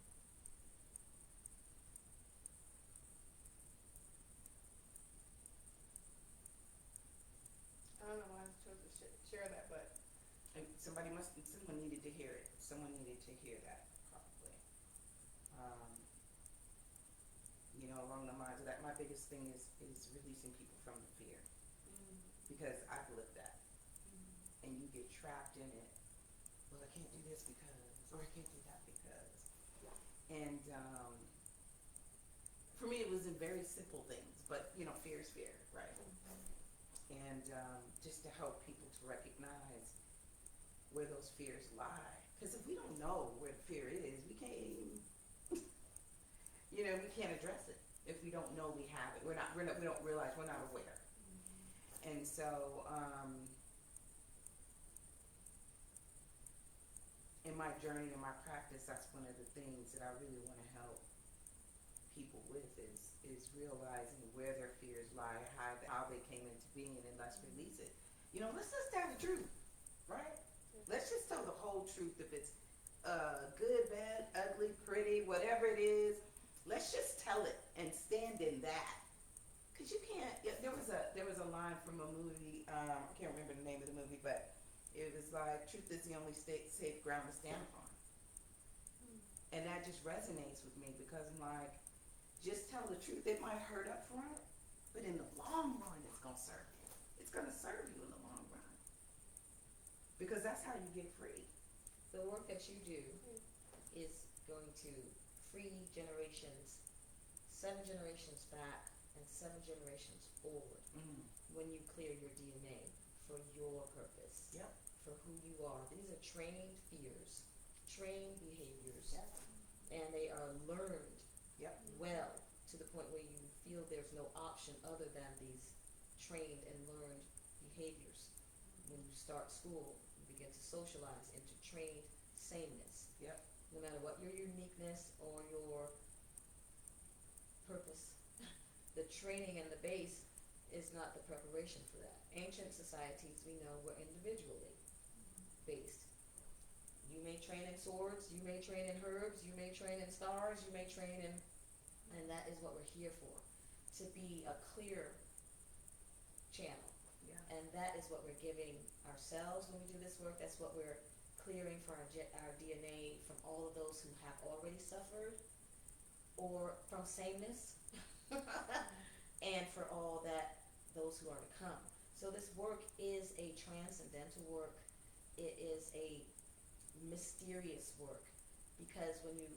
I don't know why I chose to share that, but
And someone needed to hear it. Someone needed to hear that, probably. You know, along the lines of that, my biggest thing is releasing people from the fear, because I've lived that, and you get trapped in it. Well, I can't do this because or I can't do that because, and for me it was in very simple things, but you know, fear is fear, right? And just to help people to recognize where those fears lie, because if we don't know where the fear is, we can't even, you know, we can't address it if we don't know we have it. We don't realize, we're not aware. And so, in my journey, in my practice, that's one of the things that I really want to help people with is realizing where their fears lie, how they came into being, and let's release it. You know, let's just tell the truth, right? Let's just tell the whole truth. If it's good, bad, ugly, pretty, whatever it is, let's just tell it and stand in that. Cause you can't. There was a line from a movie. I can't remember the name of the movie, but it was like, truth is the only safe ground to stand upon. And that just resonates with me because I'm like, just tell the truth. It might hurt up front, but in the long run, it's gonna serve you. It's gonna serve you in the long run. Because that's how you get free.
The work that you do is going to free generations, 7 generations back and 7 generations forward when you clear your DNA for your purpose,
Yep.
for who you are. These are trained fears, trained behaviors,
Yep.
and they are learned
Yep.
well to the point where you feel there's no option other than these trained and learned behaviors. When you start school, you begin to socialize into trained sameness.
Yep.
No matter what your uniqueness or your purpose, the training and the base is not the preparation for that. Ancient societies, we know, were individually based. You may train in swords, you may train in herbs, you may train in stars, you may train in, and that is what we're here for, to be a clear channel.
Yeah.
And that is what we're giving ourselves when we do this work. That's what we're clearing for our DNA from all of those who have already suffered, or from sameness, and for all those who are to come. So this work is a transcendental work. It is a mysterious work, because when you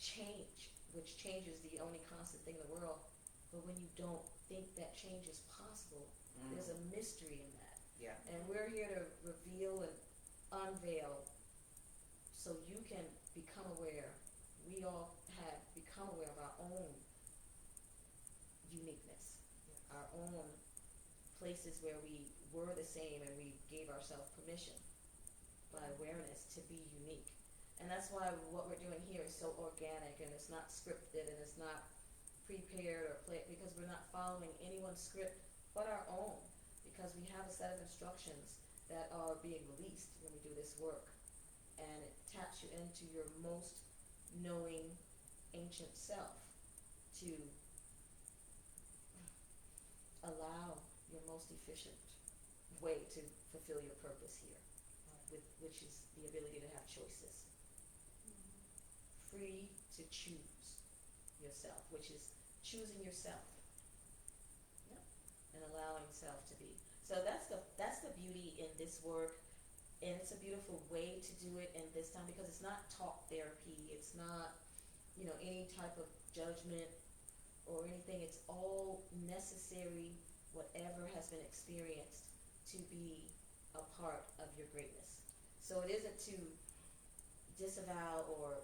change, which change is the only constant thing in the world, but when you don't think that change is possible, there's a mystery in that.
Yeah.
And we're here to reveal and unveil so you can become aware. We all have become aware of our own uniqueness, our own places where we were the same and we gave ourselves permission by awareness to be unique. And that's why what we're doing here is so organic, and it's not scripted, and it's not prepared or played, because we're not following anyone's script but our own, because we have a set of instructions that are being released when we do this work, and it taps you into your most knowing ancient self to allow your most efficient way to fulfill your purpose here, which is the ability to have choices. Free to choose yourself, which is choosing yourself. Yep. And allowing self to be. So that's the beauty in this work, and it's a beautiful way to do it in this time, because it's not talk therapy, it's not, any type of judgment or anything. It's all necessary, whatever has been experienced, to be a part of your greatness. So it isn't to disavow or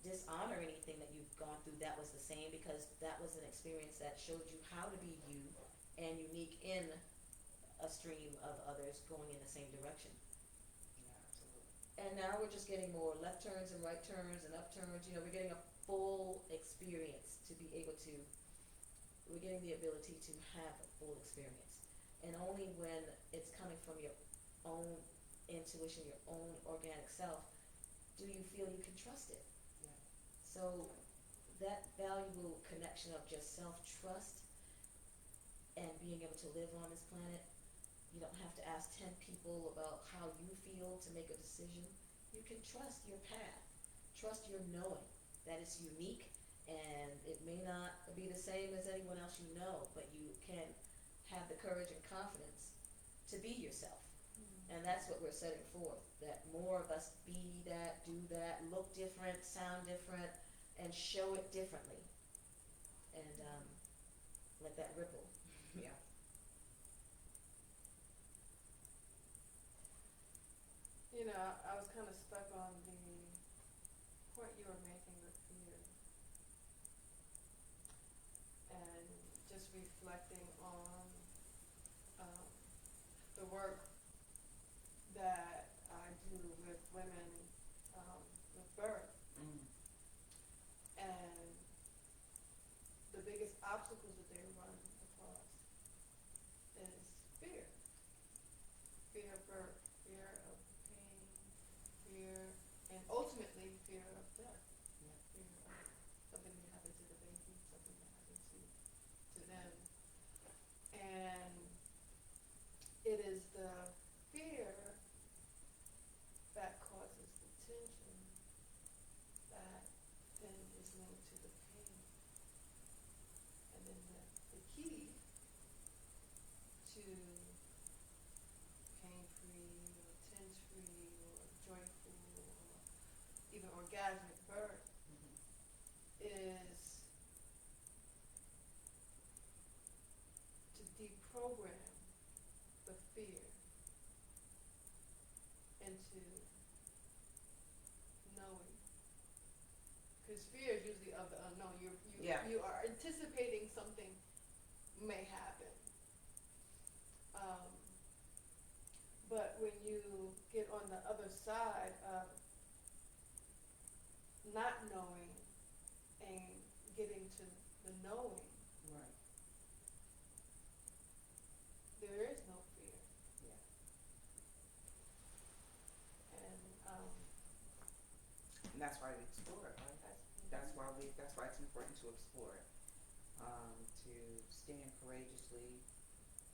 dishonor anything that you've gone through that was the same, because that was an experience that showed you how to be you and unique in a stream of others going in the same direction.
Yeah, absolutely.
And now we're just getting more left turns and right turns and upturns. We're getting a full experience to be able to, we're getting the ability to have a full experience. And only when it's coming from your own intuition, your own organic self, do you feel you can trust it.
Yeah.
So that valuable connection of just self-trust and being able to live on this planet, you don't have to ask 10 people about how you feel to make a decision. You can trust your path, trust your knowing that it's unique, and it may not be the same as anyone else you know, but you can have the courage and confidence to be yourself. And that's what we're setting forth, that more of us be that, do that, look different, sound different, and show it differently. And let that ripple.
Yeah.
You know, I was kind of stuck on the point you were making with fear, and just reflecting on um, the work that I do with women with birth,
Mm.
and the biggest obstacles that they run across is fear. Fear of birth, fear of pain, fear, and ultimately fear of death.
Yeah.
Fear of something that happened to the baby, something that happened to them. And it is the fear that causes the tension that then is linked to the pain. And then the key to pain-free or tense-free or joyful or even orgasmic birth
Mhm.
is to deprogram the fear into knowing. Because fear is usually of the unknown.
Yeah.
You are anticipating something may happen. But when you get on the other side of not knowing and getting to the knowing,
Right.
there is no fear.
Yeah.
And
And that's why we explore it, right? That's why it's important to explore it. To stand courageously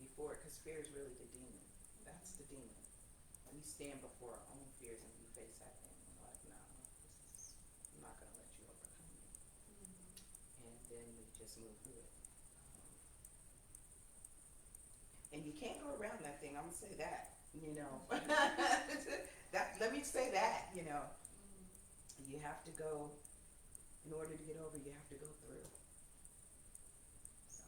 before it, because fear is really the demon. That's the demon. When we stand before our own fears and we face that thing, we're like, no, I'm not gonna let you overcome me. And then we just move through it. And you can't go around that thing. I'm gonna say that. You know, that. Let me say that. You know, you have to go. In order to get over, you have to go through. So.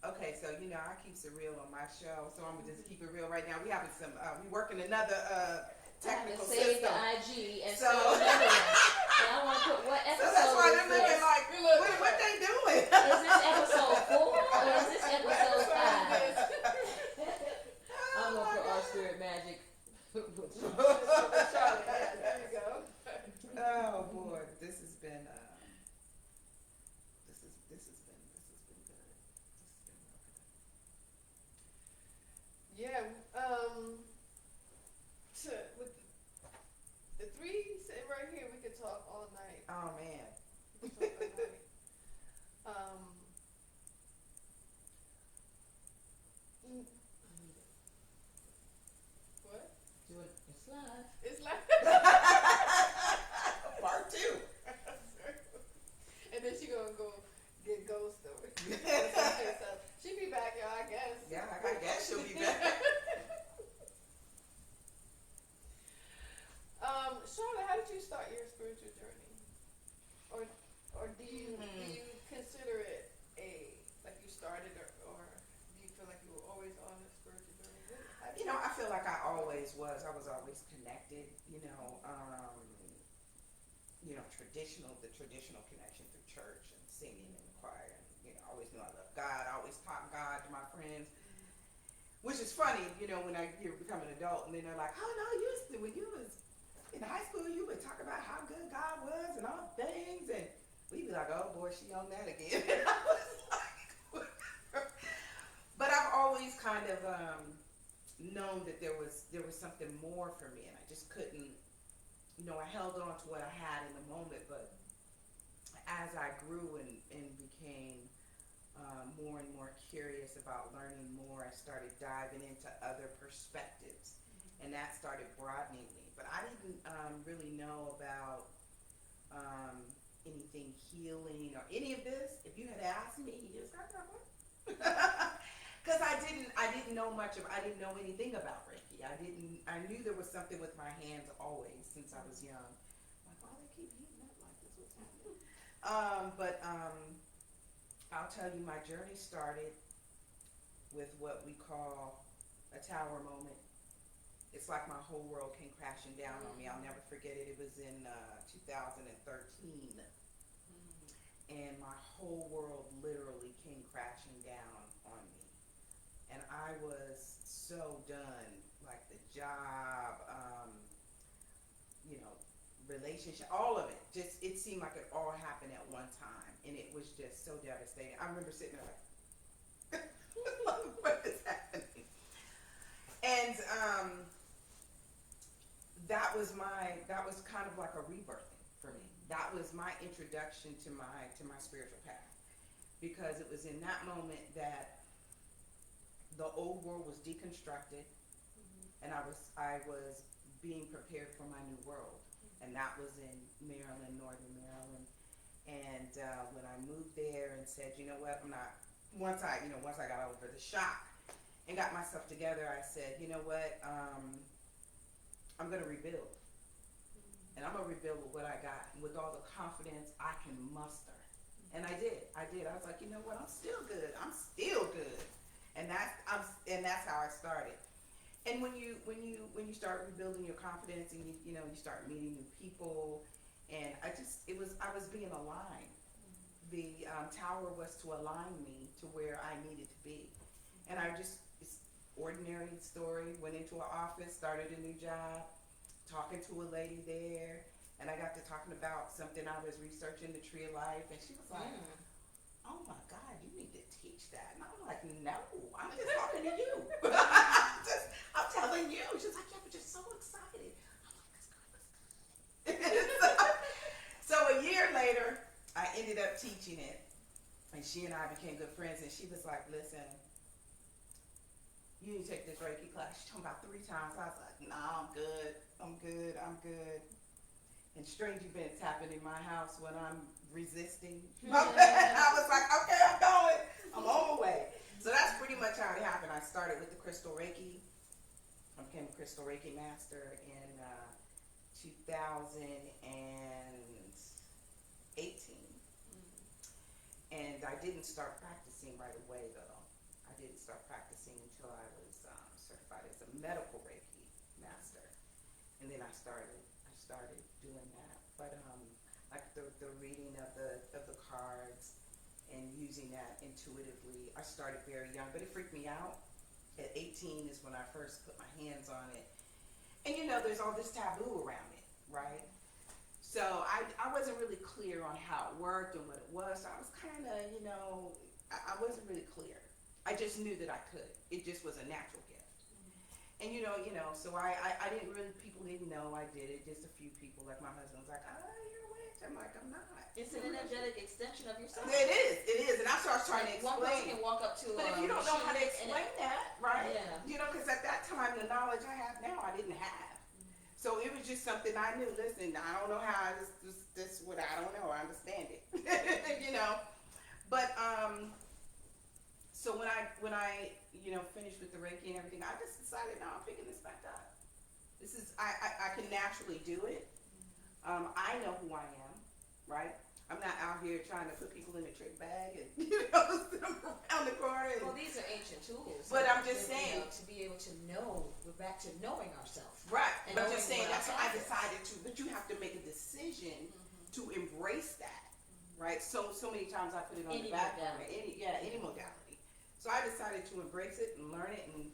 Okay, so you know I keep it real on my show, so I'm gonna just keep it real right now. We having some, we working another technical
save
system.
the IG and
So-
save another one. And I want to put what
So
episode
that's why
is
they're
this?
looking like, what they doing?
Is this episode 4 or is this episode 5? I'm gonna put our spirit magic.
Charlotte, yes, there you go.
Oh boy, this has been this has been good. This has been real good.
Yeah, with the three sitting right here, we could talk all night.
Oh man.
We could talk all night. mm, What?
Do it. It's live.
It's like
Part 2.
and then she gonna go get ghost story. She be back, y'all, I guess.
Yeah, I guess she'll be back.
Charlotte, how did you start your spiritual journey? Or do you consider it like you started or do you feel like you were always on a spiritual journey?
You know, I feel like I always was. I was always connected. The traditional connection through church and singing in the choir, and I always knew I loved God. I always taught God to my friends, which is funny. When you become an adult, and then they're like, "Oh no, when you was in high school, you would talk about how good God was and all things," and we'd be like, "Oh boy, she on that again." And I was like, but I've always kind of known that there was something more for me, and I just couldn't. I held on to what I had in the moment, but as I grew and became more and more curious about learning more, I started diving into other perspectives, and that started broadening me. But I didn't really know about anything healing any of this, if you had asked me years ago, because I didn't know I didn't know anything about Reiki. I knew there was something with my hands always since I was young. Like, why they keep heating up like this? What's happening? But I'll tell you, my journey started with what we call a tower moment. It's like my whole world came crashing down on me. I'll never forget it. It was in 2013. And my whole world literally came crashing down on me. And I was so done, like the job, relationship, all of it. Just, it seemed like it all happened at one time. And it was just so devastating. I remember sitting there like, what is happening? And that was kind of like a rebirthing for me. That was my introduction to my spiritual path, because it was in that moment that the old world was deconstructed, and I was being prepared for my new world, and that was in Maryland, Northern Maryland. And when I moved there and said, you know what, once I got over the shock and got myself together, I said, you know what, I'm gonna rebuild. And I'm gonna rebuild with what I got, with all the confidence I can muster. And I did. I was like, you know what? I'm still good. And that's how I started. And when you start rebuilding your confidence, and you start meeting new people, and I was being aligned. The tower was to align me to where I needed to be. And it's ordinary story. Went into an office, started a new job, talking to a lady there, and I got to talking about something I was researching, the Tree of Life, and she was like, oh my God, you need to teach that. And I'm like, no, I'm just talking to you. I'm telling you. She's like, yeah, but you're so excited. I'm like, that's good. So a year later, I ended up teaching it, and she and I became good friends, and she was like, listen, you need to take this Reiki class. She told me about 3 times. I was like, nah, I'm good. And strange events happen in my house when I'm resisting. I was like, okay, I'm going. I'm on my way. So that's pretty much how it happened. I started with the Crystal Reiki. I became a Crystal Reiki master in 2018. And I didn't start practicing right away, though. I didn't start practicing until I was certified as a medical Reiki master. And then I started doing that. But like the reading of the cards and using that intuitively, I started very young, but it freaked me out. At 18 is when I first put my hands on it. And there's all this taboo around it, right? So I wasn't really clear on how it worked and what it was. So I was kind of, I wasn't really clear. I just knew that I could. It just was a natural gift. And so I didn't really, people didn't know I did it. Just a few people, like my husband was like, you're a witch. I'm like, I'm not.
It's an energetic extension of yourself.
It is. And that's what I was trying to explain.
One person can walk up to
But if you don't know how to explain that, right?
Yeah.
Because at that time, the knowledge I have now, I didn't have. So it was just something I knew. Listen, I don't know how this what I don't know. I understand it. But so when I finished with the Reiki and everything, I just decided, no, I'm picking this back up. This is I can naturally do it. I know who I am, right? I'm not out here trying to put people in a trick bag and send them around the corner.
Well, these are ancient tools.
But I'm just saying,
to be able to know, we're back to knowing ourselves.
right?
And
I'm just saying that's why I
process.
decided to. But you have to make a decision to embrace that, right? So many times I put it on
Any
the back burner.
modality.
Any modality. So I decided to embrace it and learn it. And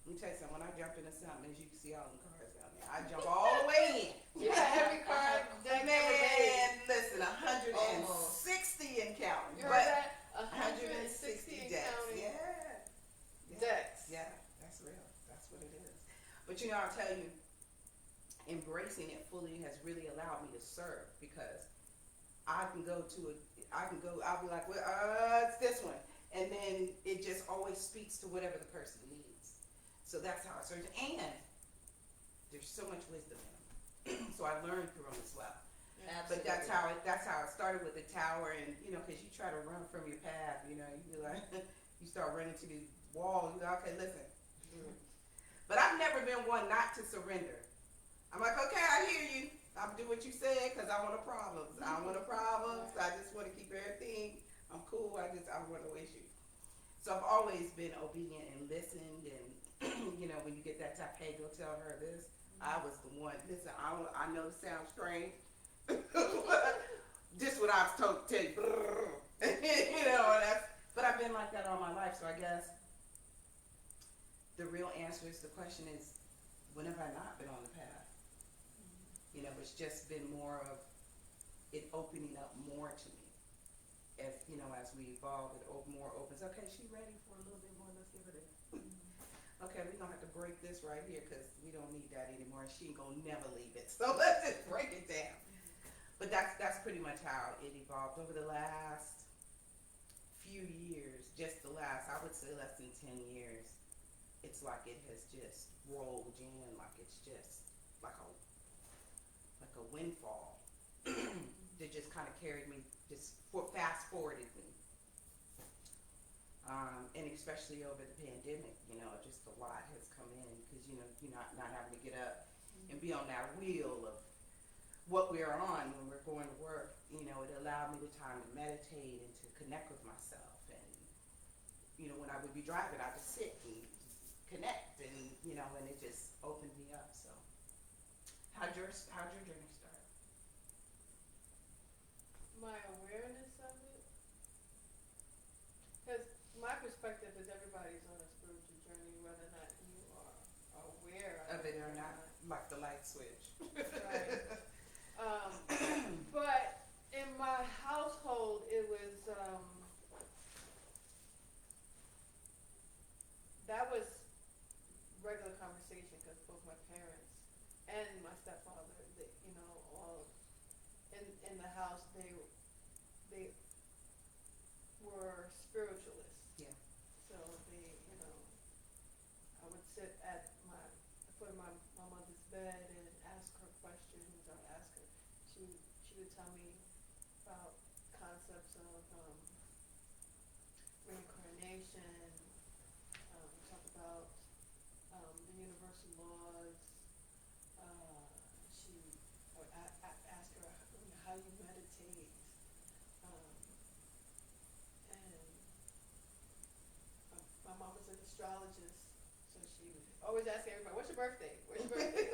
let me tell you something. When I jumped into something, as you can see all the cards down there, I jump all the way in.
You got every card deck ever made.
Man, listen, 160 and counting.
You heard that?
160
and
decks.
counting.
Yeah.
Decks.
Yeah, that's real. That's what it is. But I'll tell you, embracing it fully has really allowed me to serve, because I'll be like, well, it's this one. And then it just always speaks to whatever the person needs. So that's how I serve. And there's so much wisdom in them. So I learned through them as well. But that's how it started with the tower, and you know, because you try to run from your path, you know, you be like, you start running to these walls. You go, okay, listen. But I've never been one not to surrender. I'm like, okay, I hear you. I'll do what you said because I want no problems. I don't want no problems. I just want to keep everything. I'm cool. I don't want no issues. So I've always been obedient and listened, and you know, when you get that type, hey, go tell her this. I was the one. Listen, I know it sounds strange. Just what I was told to tell you. You know, but I've been like that all my life. So I guess the real answer is, the question is, when have I not been on the path? You know, it's just been more of it opening up more to me. As you know, as we evolve, it more opens. Okay, she ready for a little bit more. Let's give her this. Okay, we're gonna have to break this right here because we don't need that anymore. She ain't gonna never leave it. So let's just break it down. But that's pretty much how it evolved over the last few years. Just the last, I would say, less than 10 years. It's like it has just rolled in, like it's just like a windfall that just kind of carried me, just fast forwarded me. And especially over the pandemic, you know, just a lot has come in because, you know, you're not having to get up and be on that wheel of what we're on when we're going to work. You know, it allowed me the time to meditate and to connect with myself. And, you know, when I would be driving, I would sit and connect, and, you know, and it just opened me up. So how'd your journey start?
My awareness of it, because my perspective is everybody's on a spiritual journey, whether or not you are aware
Of it or not, like the light switch.
Right. But in my household, it was that was regular conversation because both my parents and my stepfather, they, you know, all in the house, they were spiritualists.
Yeah.
So they, you know, I would sit at the foot of my mother's bed and ask her questions, or ask her. She would tell me about concepts of reincarnation. Talk about the universal laws. I would ask her, you know, how you meditate. And my mom was an astrologist, so she would always ask everybody, "What's your birthday? What's your birthday?"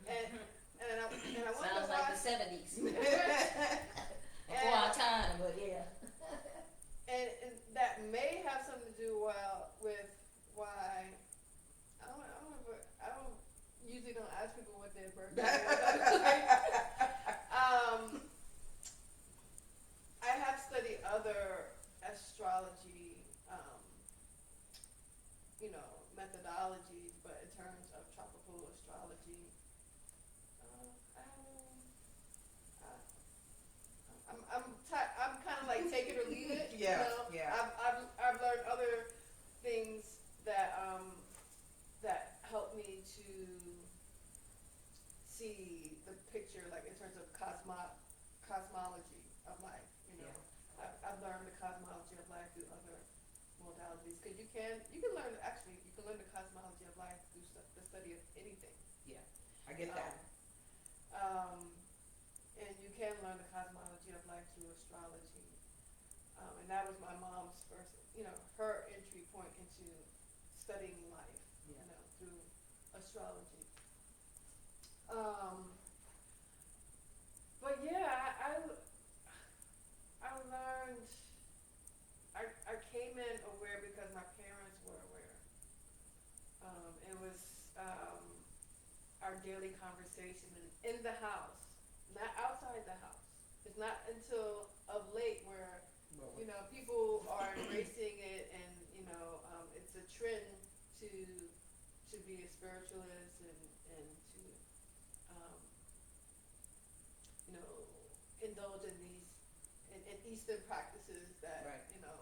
and I wonder
Sounds
why.
like the 70s. Before our time, but yeah.
And that may have something to do with why I don't usually don't ask people what their birthday is. I have studied other astrology, you know, methodologies, but in terms of tropical astrology, I'm kind of like take it or leave it.
Yeah,
you know?
yeah.
I've learned other things that that help me to see the picture, like in terms of cosmology of life. You know, yeah. I've learned the cosmology of life through other modalities, because you can learn the cosmology of life through the study of anything.
Yeah, I get that.
And you can learn the cosmology of life through astrology. And that was my mom's first, you know, her entry point into studying life, you know, through astrology. But yeah, I learned, I came in aware because my parents were aware. It was our daily conversation in the house, not outside the house. It's not until of late where, you know, people are embracing it, and you know, it's a trend to be a spiritualist and to you know, indulge in these in Eastern practices that you know,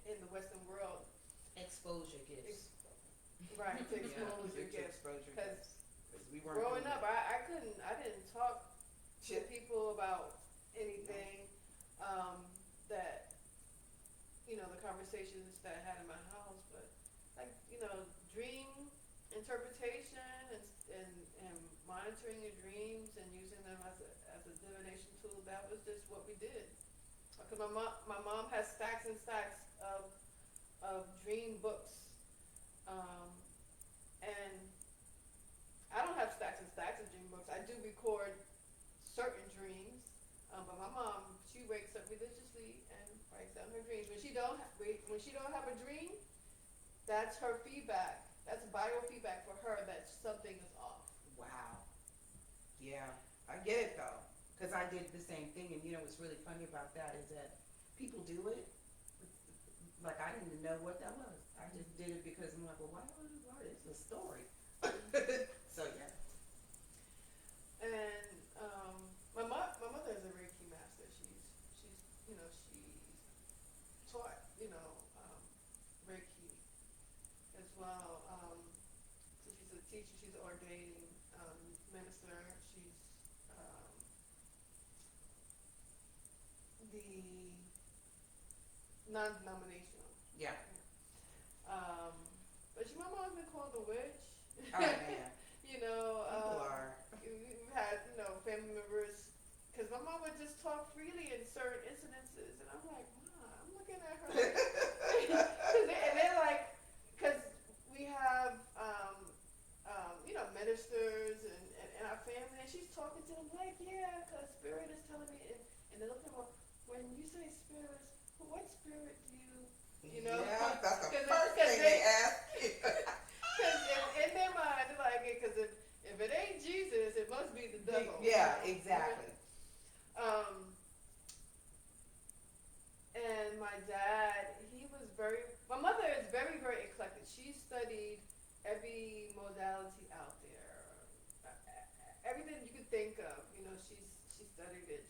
in the Western world,
Exposure gifts.
Right, to expose your gifts.
Because
we weren't growing up, I didn't talk to people about anything, that, the conversations that I had in my house, but like, dream interpretation and monitoring your dreams and using them as a divination tool, that was just what we did. Because my mom has stacks and stacks of dream books, and I don't have stacks and stacks of dream books. I do record certain dreams, but my mom, she wakes up religiously and writes down her dreams. When she don't have a dream, that's her feedback. That's biofeedback for her that something is off.
Wow. Yeah, I get it though, because I did the same thing, and what's really funny about that is that people do it. Like I didn't even know what that was. I just did it because I'm like, well, why is the story? So yeah.
And my mother is a Reiki master. She's taught Reiki as well. So she's a teacher. She's an ordained minister. She's the non-denominational.
Yeah.
But my mom's been called a witch.
Oh man.
People
are.
We've had family members, because my mom would just talk freely in certain incidences, and I'm like, Mom, I'm looking at her like, and they're like, because we have ministers and our family, and she's talking to them like, yeah, because spirit is telling me, and they're looking at, when you say spirits, what spirit do you?
Yeah, that's the first thing they ask.
Because in their mind, they're like, because if it ain't Jesus, it must be the devil.
Yeah, exactly.
And my dad, my mother is very, very eclectic. She studied every modality out there. Everything you could think of, she studied it.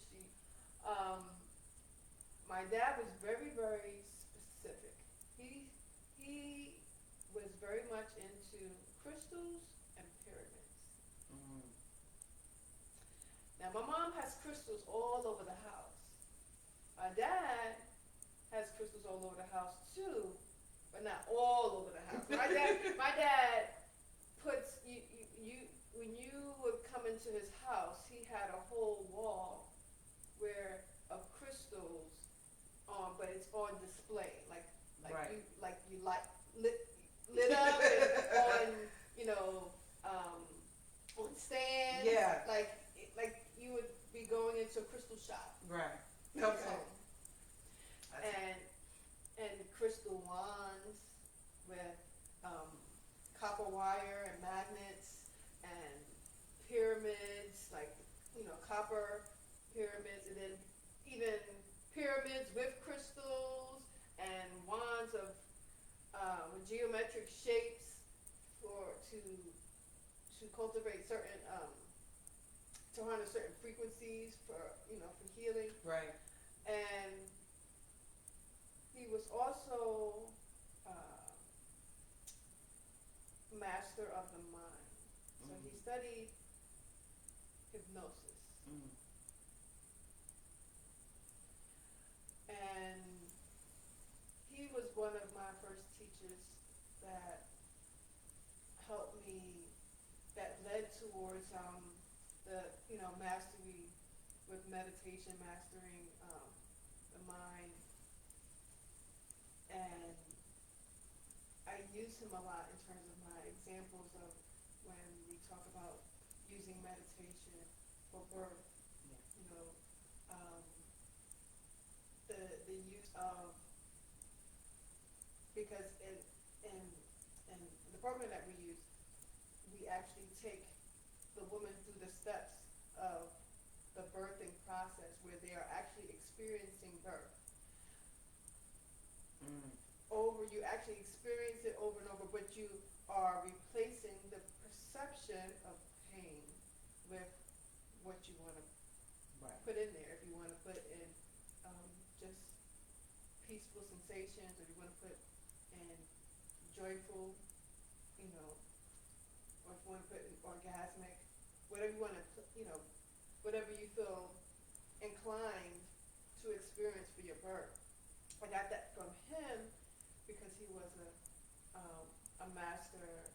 My dad was very, very specific. He was very much into crystals and pyramids.
Mm.
Now my mom has crystals all over the house. My dad has crystals all over the house too, but not all over the house. My dad puts you when you would come into his house, he had a whole wall of crystals, but it's on display, like
right.
you lit up and on stands.
Yeah.
Like you would be going into a crystal shop.
Right. Okay.
And crystal wands with copper wire and magnets and pyramids, like copper pyramids, and then even pyramids with crystals and wands of geometric shapes to cultivate certain to harness certain frequencies for healing.
Right.
And he was also master of the mind. So he studied hypnosis.
Mm.
And he was one of my first teachers that helped me, that led towards the mastery with meditation, mastering the mind. And I use him a lot in terms of my examples of when we talk about using meditation for birth.
Yeah.
The use of, because in the program that we use, we actually take the woman through the steps of the birthing process where they are actually experiencing birth.
Mm.
You actually experience it over and over, but you are replacing the perception of pain with what you want to put in there. If you want to put in just peaceful sensations, or you want to put in joyful, or if you want to put in orgasmic, whatever you want to put, whatever you feel inclined to experience for your birth. I got that from him because he was a master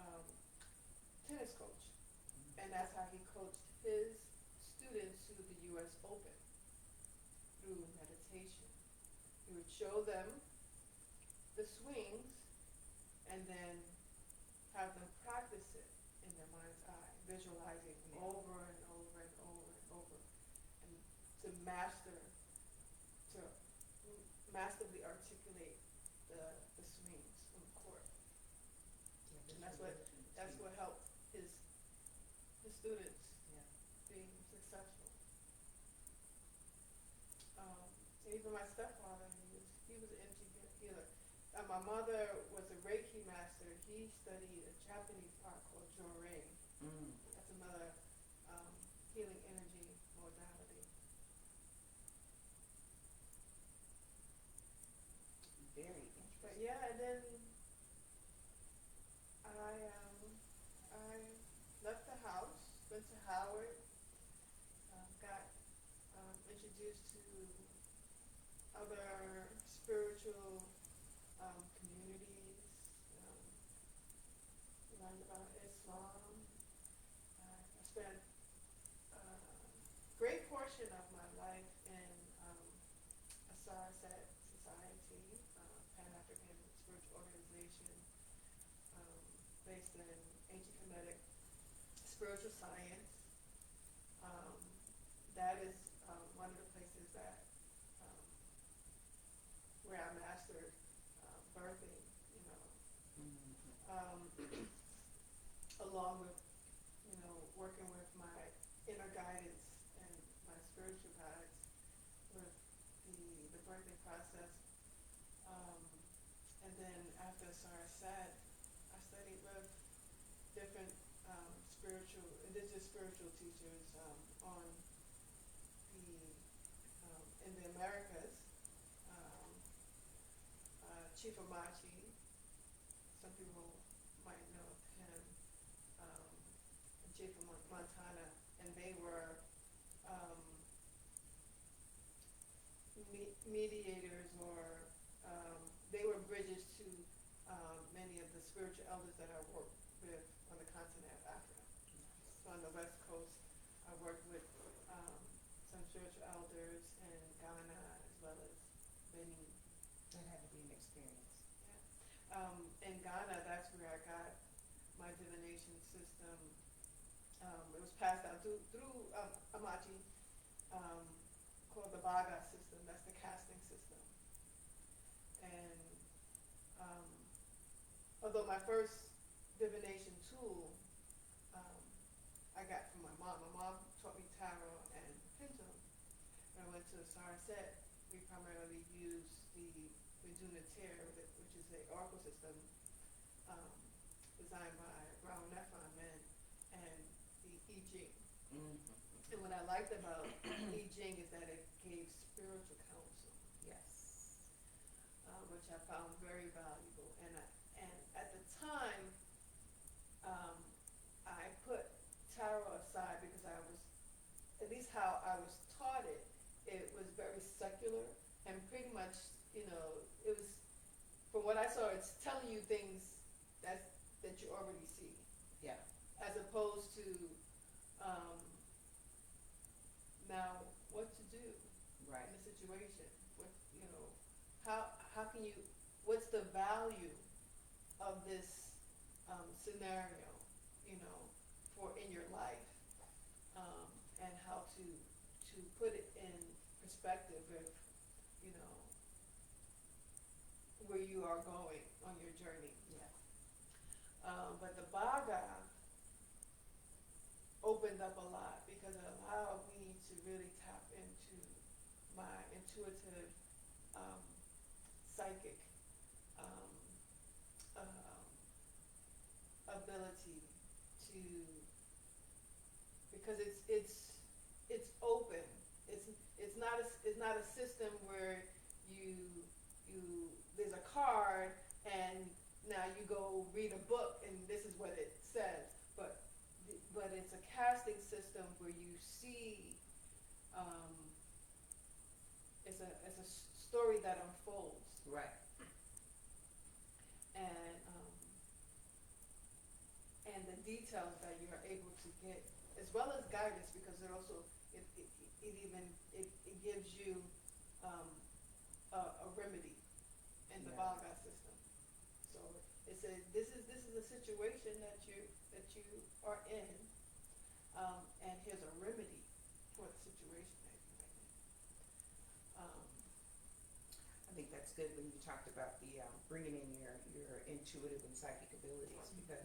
um, tennis coach, and that's how he coached his students to the U.S. Open through meditation. He would show them the swings and then have them practice it in their mind's eye, visualizing over and over and over and over, and to masterfully articulate the swings on the court. And that's what helped his students being successful. Even my stepfather, he was an energy healer. My mother was a Reiki master. He studied a Japanese art called Jorin. That's another healing energy modality.
Very interesting.
But yeah, and then I left the house, went to Howard, got introduced to other spiritual communities, learned about Islam. I spent a great portion of my life in Asaraset Society, Pan-African spiritual organization based in ancient Kemetic spiritual science. That is one of the places that where I mastered birthing, along with, working with my inner guidance and my spiritual guides with the birthing process. And then after Sarasat, I studied with different indigenous spiritual teachers on in the Americas. Chief Amachi, some people might know him, Chief of Montana, and they were mediators, or they were bridges to many of the spiritual elders that I worked with on the continent of Africa. So on the West Coast, I worked with some spiritual elders in Ghana as well as Benin.
That had to be an experience.
In Ghana, that's where I got my divination system. It was passed out through Amachi, called the Baga system. That's the casting system. And although my first divination tool I got from my mom. My mom taught me tarot and pendulum. When I went to Sarasat, we primarily used the Meduna Ter, which is an oracle system designed by Raoul Nephan and the I Ching. And what I liked about I Ching is that it gave spiritual counsel.
Yes.
Which I found very valuable. And at the time, I put tarot aside because I was, at least how I was taught it, it was very secular and pretty much, it was, from what I saw, it's telling you things that you already see.
Yeah.
As opposed to now what to do
Right.
in a situation. How can you, what's the value of this scenario, for in your life, and how to put it in perspective with, where you are going on your journey.
Yeah.
But the Baga opened up a lot because it allowed me to really tap into my intuitive, psychic ability to, because it's open. It's not a system where you there's a card and now you go read a book and this is what it says. But but it's a casting system where you see, um, it's a story that unfolds,
Right.
and the details that you are able to get, as well as guidance, because it also it gives you um, a remedy in the
Yeah.
Baga system. So it says this is a situation that you are in, and here's a remedy for the situation that you're in.
I think that's good when you talked about the bringing in your intuitive and psychic abilities, because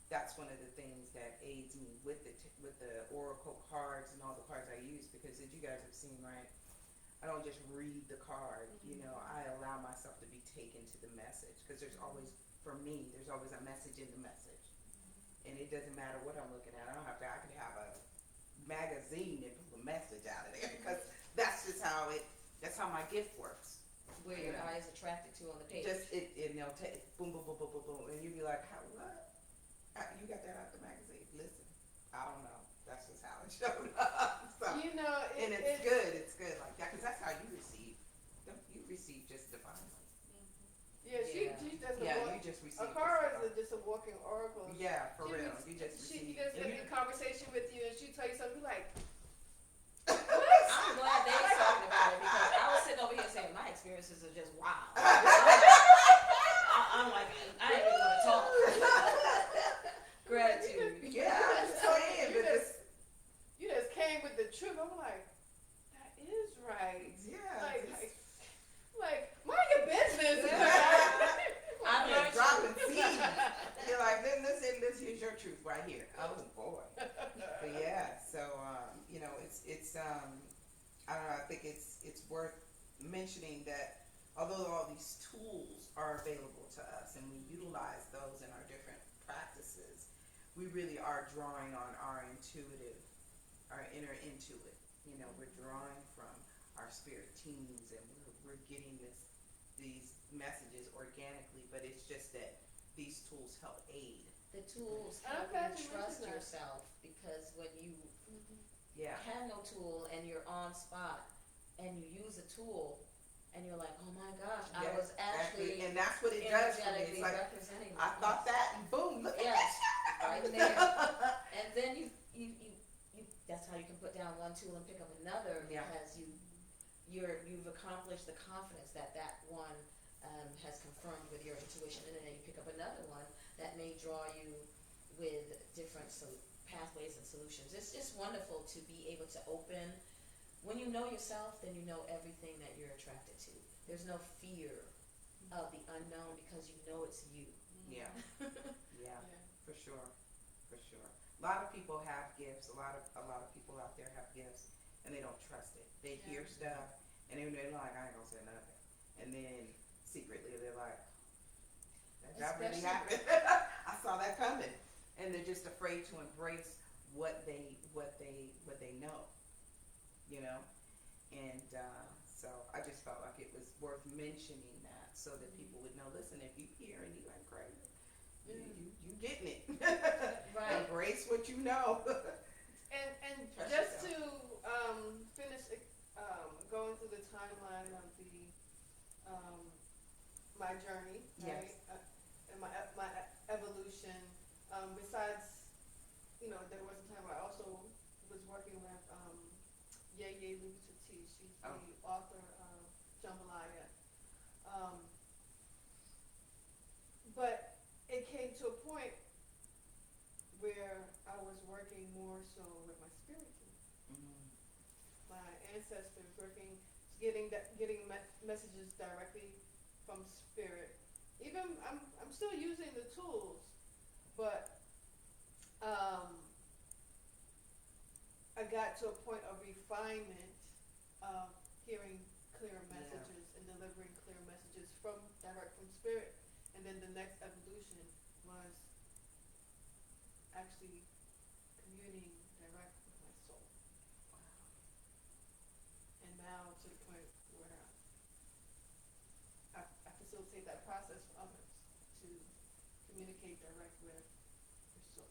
that's one of the things that aids me with with the oracle cards and all the cards I use. Because as you guys have seen, right, I don't just read the card. You know, I allow myself to be taken to the message, because there's always, for me, there's always a message in the message, and it doesn't matter what I'm looking at. I don't have to. I could have a magazine and pull a message out of there, because that's just how it. That's how my gift works.
Where your eye is attracted to on the page.
Just and they'll take boom, boom, boom, boom, boom, boom, and you be like, how, what? You got that out the magazine? Listen, I don't know. That's just how it showed up. So,
You know,
and it's good. It's good like that, because that's how you receive. You receive just divinely.
Yeah, she does
Yeah, you just receive.
Akara is just a walking oracle.
Yeah, for
She
real.
was-
You just
She
receive.
just get in conversation with you, and she tell you something like,
I'm glad they're talking about it, because I was sitting over here saying my experiences are just wild. I'm like, I ain't even gonna talk. Gratitude.
Yeah, I'm just saying, but
you just came with the truth. I'm like, that is right.
yeah,
Like, mind your business.
I'm just dropping seeds. You're like, this here's your truth right here. Oh boy. But yeah, so you know, it's I don't know. I think it's worth mentioning that although all these tools are available to us and we utilize those in our different practices, we really are drawing on our inner intuit. You know, we're drawing from our spirit teams, and we're getting these messages organically. But it's just that these tools help aid.
The tools
I'm
help
glad
you
you
trust
mentioned that.
yourself, because when you
Yeah.
have no tool and you're on spot and you use a tool and you're like, oh my gosh, I
Yeah,
was actually
and that's what it does for me.
energetically
It's like
representing
I thought that, and boom, look at
Yes,
that.
right there. And then you that's how you can put down one tool and pick up another,
Yeah.
because you've accomplished the confidence that one has confirmed with your intuition, and then you pick up another one that may draw you with different pathways and solutions. It's just wonderful to be able to open. When you know yourself, then you know everything that you're attracted to. There's no fear of the unknown, because you know it's you.
Yeah, yeah, for sure. A lot of people have gifts. A lot of people out there have gifts, and they don't trust it. They hear stuff, and they're like, I ain't gonna say nothing. And then secretly they're like, that really happened. I saw that coming, and they're just afraid to embrace what they know. You know, and so I just felt like it was worth mentioning that, so that people would know. Listen, if you hear and you ain't crazy, you getting it.
Right.
Embrace what you know.
And
Trust
just
yourself.
to finish going through the timeline of my journey, right?
Yes.
And my evolution. Besides, there was a time where I also was working with Yeye Lucha T. She's the author of Jambalaya. But it came to a point where I was working more so with my spirit team, my ancestors, getting messages directly from spirit. Even I'm still using the tools, but I got to a point of refinement of hearing clear messages and delivering clear messages direct from spirit. And then the next evolution was actually communing direct with my soul. And now to the point where I facilitate that process for others to communicate direct with your soul.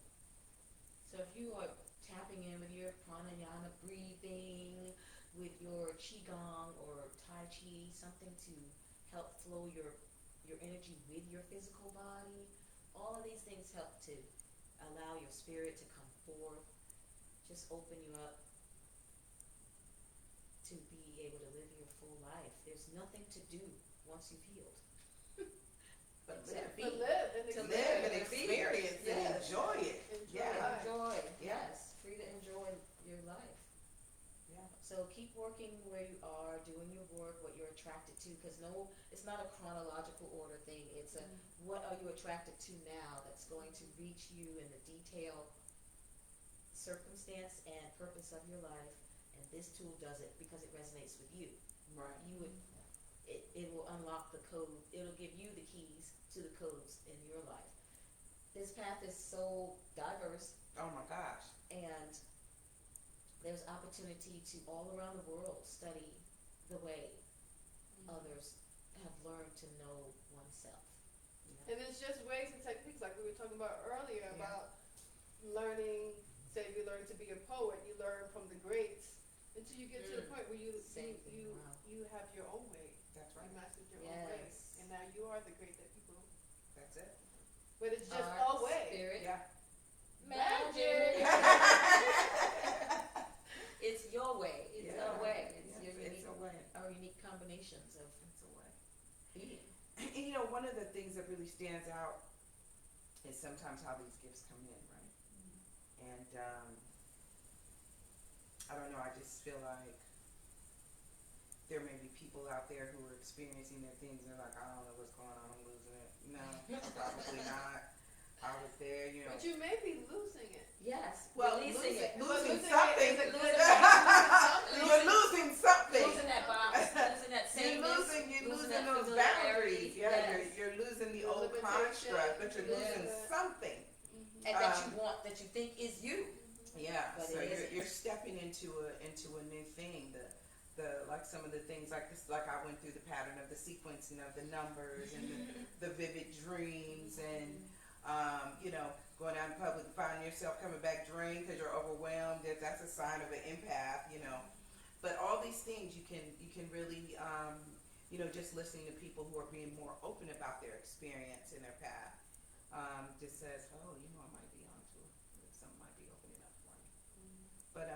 So So if you are tapping in with your pranayama breathing, with your qigong or tai chi, something to help flow your energy with your physical body, all of these things help to allow your spirit to come forth, just open you up to be able to live your full life. There's nothing to do once you've healed.
But
Except
To
be.
live and
To
live and
and be.
experience and
Yes.
enjoy it.
Enjoy
Yeah.
life.
Enjoy,
Yeah.
yes, free to enjoy your life.
Yeah.
So keep working where you are, doing your work, what you're attracted to, because no, it's not a chronological order thing. It's a what are you attracted to now that's going to reach you in the detailed circumstance and purpose of your life. And this tool does it because it resonates with you.
Right.
You would, it will unlock the code. It'll give you the keys to the codes in your life. This path is so diverse,
Oh my gosh.
and there's opportunity to all around the world study the way others have learned to know oneself.
And it's just ways and techniques like we were talking about earlier
Yeah.
about learning. Say you learn to be a poet, you learn from the greats until you get to the point where
Same thing, wow.
you have your own way.
That's
You
right.
mastered your own way,
Yes.
and now you are the great that people.
That's it.
But it's just
Art,
a way.
spirit,
Yeah.
magic. It's your way. It's
Yeah.
a way. It's
Yeah,
your
it's
unique,
a way.
our unique combinations of
It's a way.
being.
And you know, one of the things that really stands out is sometimes how these gifts come in, right? And I don't know, I just feel like there may be people out there who are experiencing their things and they're like, I don't know what's going on, I'm losing it. No, probably not. I was there, you know.
But you may be losing it.
Yes.
Well,
releasing it.
losing
Losing
something.
it is a good
Losing-
You're losing something.
Losing that box, losing that sameness,
You're losing
that
those
familiarity.
boundaries. Yeah,
Yes.
you're losing the
The
old
limitation.
construct, but you're losing
Yeah.
something.
And that you want, that you think is you.
Yeah,
But
so
it
you're,
isn't.
you're stepping into a new thing. The like some of the things like this, like I went through the pattern of the sequencing of the numbers and the vivid dreams and you know, going out in public, finding yourself coming back drained because you're overwhelmed. That's a sign of an empath, you know. But all these things you can really you know, just listening to people who are being more open about their experience and their path just says, oh, you know, I might be onto it. Something might be opening up for me. But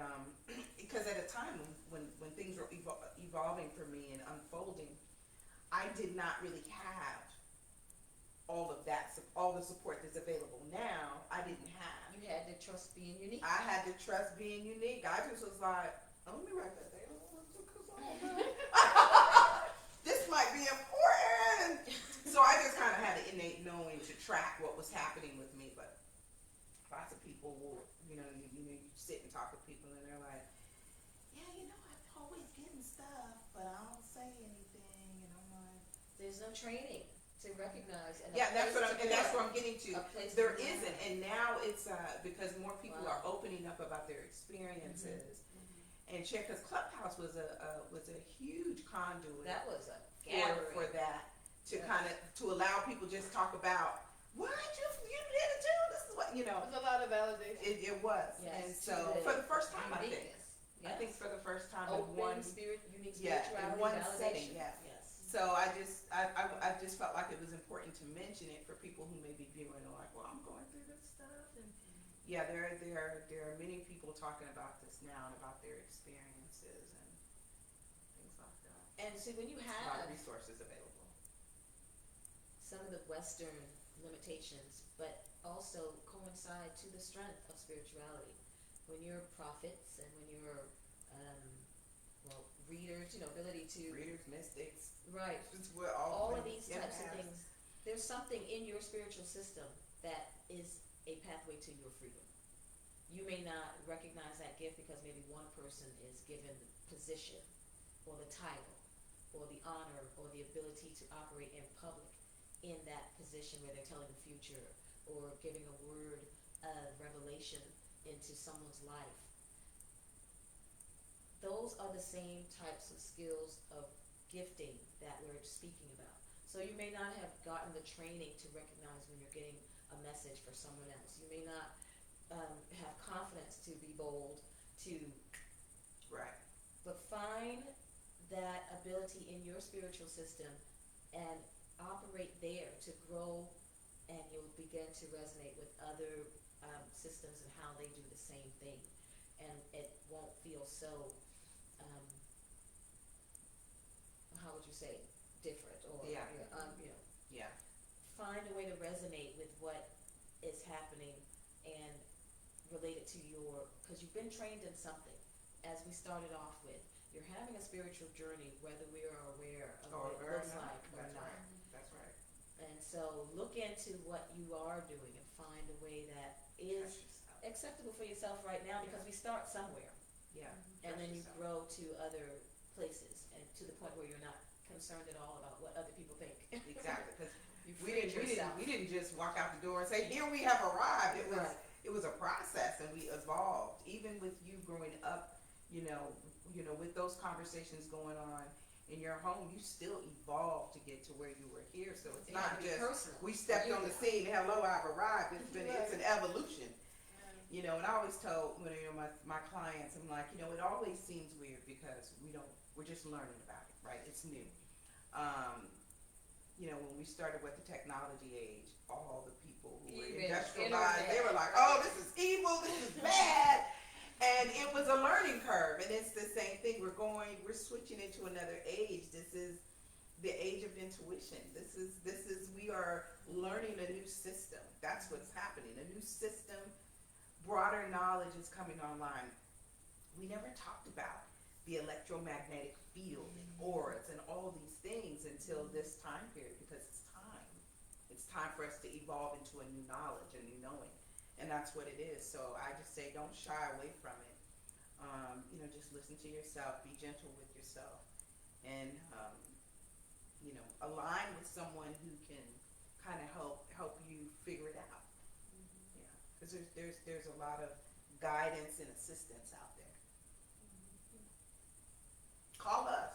because at a time when things were evolving for me and unfolding, I did not really have all of that, all the support that's available now. I didn't have.
You had to trust being unique.
I had to trust being unique. I just was like, oh, let me write that down. This might be important. So I just kind of had an innate knowing to track what was happening with me. But lots of people will, you sit and talk with people and they're like, yeah, you know, I'm always getting stuff, but I don't say anything. And I'm like,
There's no training to recognize. And
yeah, that's what I'm getting to.
A place
There
to learn.
isn't, and now it's because more people
Wow.
are opening up about their experiences. And check, because Clubhouse was a huge conduit
That was a
for
gathering.
that to
Yes.
kind of to allow people just talk about what you did it too. This is what you know.
There's a lot of validation.
It was,
Yes,
and
to
so
the
for the first time, I think.
uniqueness.
I think
Yes.
for the first time in
Open
one.
spirit, unique
Yeah, in
spirituality,
one
validation.
setting, yeah.
Yes.
So I just felt like it was important to mention it for people who may be viewing and like, well, I'm going through this stuff, and yeah, there are many people talking about this now and about their experiences and things like that.
And see, when you
There's a lot
have
of resources available.
some of the Western limitations, but also coincide to the strength of spirituality. When you're prophets and when you're, readers, ability to
Readers, mystics,
right.
it's what
All of
things,
these types of
empaths.
things. There's something in your spiritual system that is a pathway to your freedom. You may not recognize that gift because maybe one person is given the position or the title or the honor or the ability to operate in public in that position where they're telling the future or giving a word of revelation into someone's life. Those are the same types of skills of gifting that we're speaking about. So you may not have gotten the training to recognize when you're getting a message for someone else. You may not have confidence to be bold, to,
Right.
but find that ability in your spiritual system and operate there to grow, and you'll begin to resonate with other systems and how they do the same thing, and it won't feel so how would you say, different, or
Yeah.
you know,
Yeah.
find a way to resonate with what is happening and relate it to your, because you've been trained in something. As we started off with, you're having a spiritual journey, whether we are aware of what it looks like or
That's
not.
right. That's right.
And so look into what you are doing and find a way that is
Trust yourself.
acceptable for yourself right now, because we start somewhere,
Yeah.
and
Trust
then you
yourself.
grow to other places, and to the point where you're not concerned at all about what other people think.
Exactly. Because
You
we
freed
didn't
yourself.
we didn't just walk out the door and say, here we have arrived.
Right.
It was a process, and we evolved. Even with you growing up, with those conversations going on in your home, you still evolved to get to where you were here. So it's
It
not
had to be
just
personal.
we stepped on the scene. Hello, I've arrived. It's an evolution. And I always tell my clients, I'm like, it always seems weird because we're just learning about it, right? It's new. When we started with the technology age, all the people who were
Even
industrialized, they
internet,
were like,
right.
oh, this is evil, this is bad. And it was a learning curve, and it's the same thing. We're switching into another age. This is the age of intuition. We are learning a new system. That's what's happening. A new system, broader knowledge is coming online. We never talked about the electromagnetic field and auras and all these things until this time period, because it's time. It's time for us to evolve into a new knowledge, a new knowing. And that's what it is. So I just say, don't shy away from it. Just listen to yourself, be gentle with yourself, and align with someone who can kind of help you figure it out. Yeah, because there's a lot of guidance and assistance out there. Call us.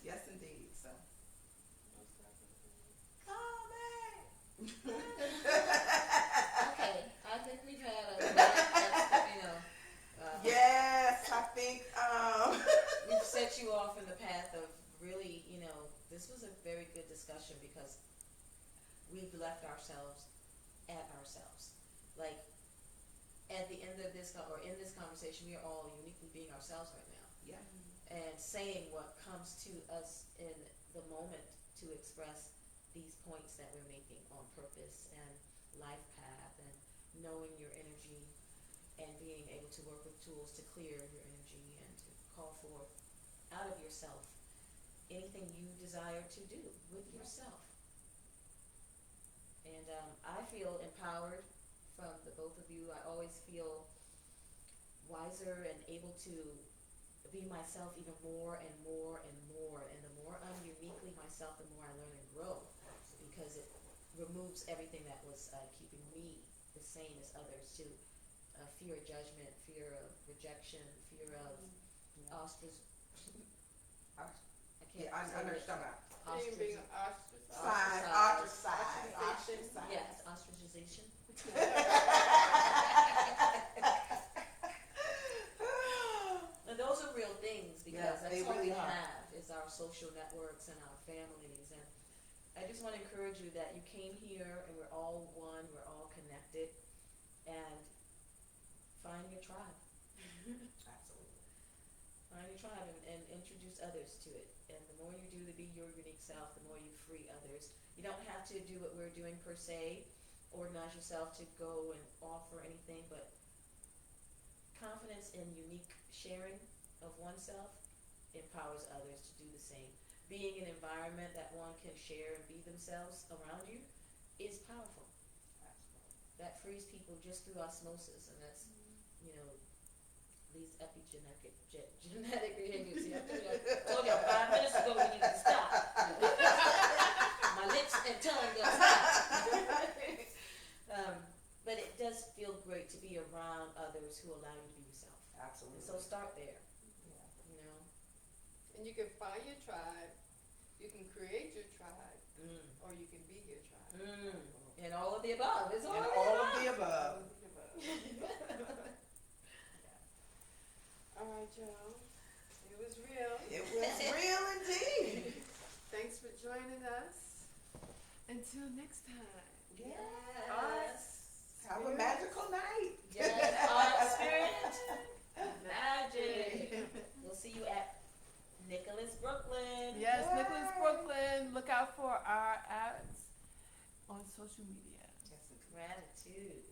Yes, indeed. So call me.
Okay, I think we've had
Yes, I think
we've set you off in the path of really, this was a very good discussion, because we've left ourselves at ourselves. Like, at the end of this, or in this conversation, we are all uniquely being ourselves right now.
yeah.
And saying what comes to us in the moment to express these points that we're making on purpose and life path, and knowing your energy, and being able to work with tools to clear your energy and to call forth out of yourself anything you desire to do with yourself. And I feel empowered from the both of you. I always feel wiser and able to be myself even more and more and more. And the more I'm uniquely myself, the more I learn and grow, because it removes everything that was keeping me the same as others too. Fear of judgment, fear of rejection, fear of ostracization.
Yeah, I understand that.
Being
Ostracized.
Yes, ostracization. And those are real things, because
Yeah,
that's
they
what
really
we
are.
have is our social networks and our families. And I just want to encourage you that you came here and we're all one, we're all connected, and find your tribe.
Absolutely.
Find your tribe and introduce others to it. And the more you do to be your unique self, the more you free others. You don't have to do what we're doing per se, organize yourself to go and offer anything, but confidence in unique sharing of oneself empowers others to do the same. Being in an environment that one can share and be themselves around you is powerful.
Absolutely.
That frees people just through osmosis, and that's, these epigenetic genetic behaviors. See, I told you 5 minutes ago we need to stop. My lips and tongue don't stop. But it does feel great to be around others who allow you to be yourself.
Absolutely.
And so start there.
And you can find your tribe, you can create your tribe,
Mm.
or you can be your tribe.
Mm. And all of the above. It's all
And
of
all
the
of the
above.
above.
All right, y'all. It was real.
It was real indeed.
Thanks for joining us. Until next time.
Yes.
Have a magical night.
Yes. Art, spirit, magic. We'll see you at Nicholas Brooklyn.
Yes,
Yes.
Nicholas Brooklyn. Look out for our ads on social media.
Gratitude.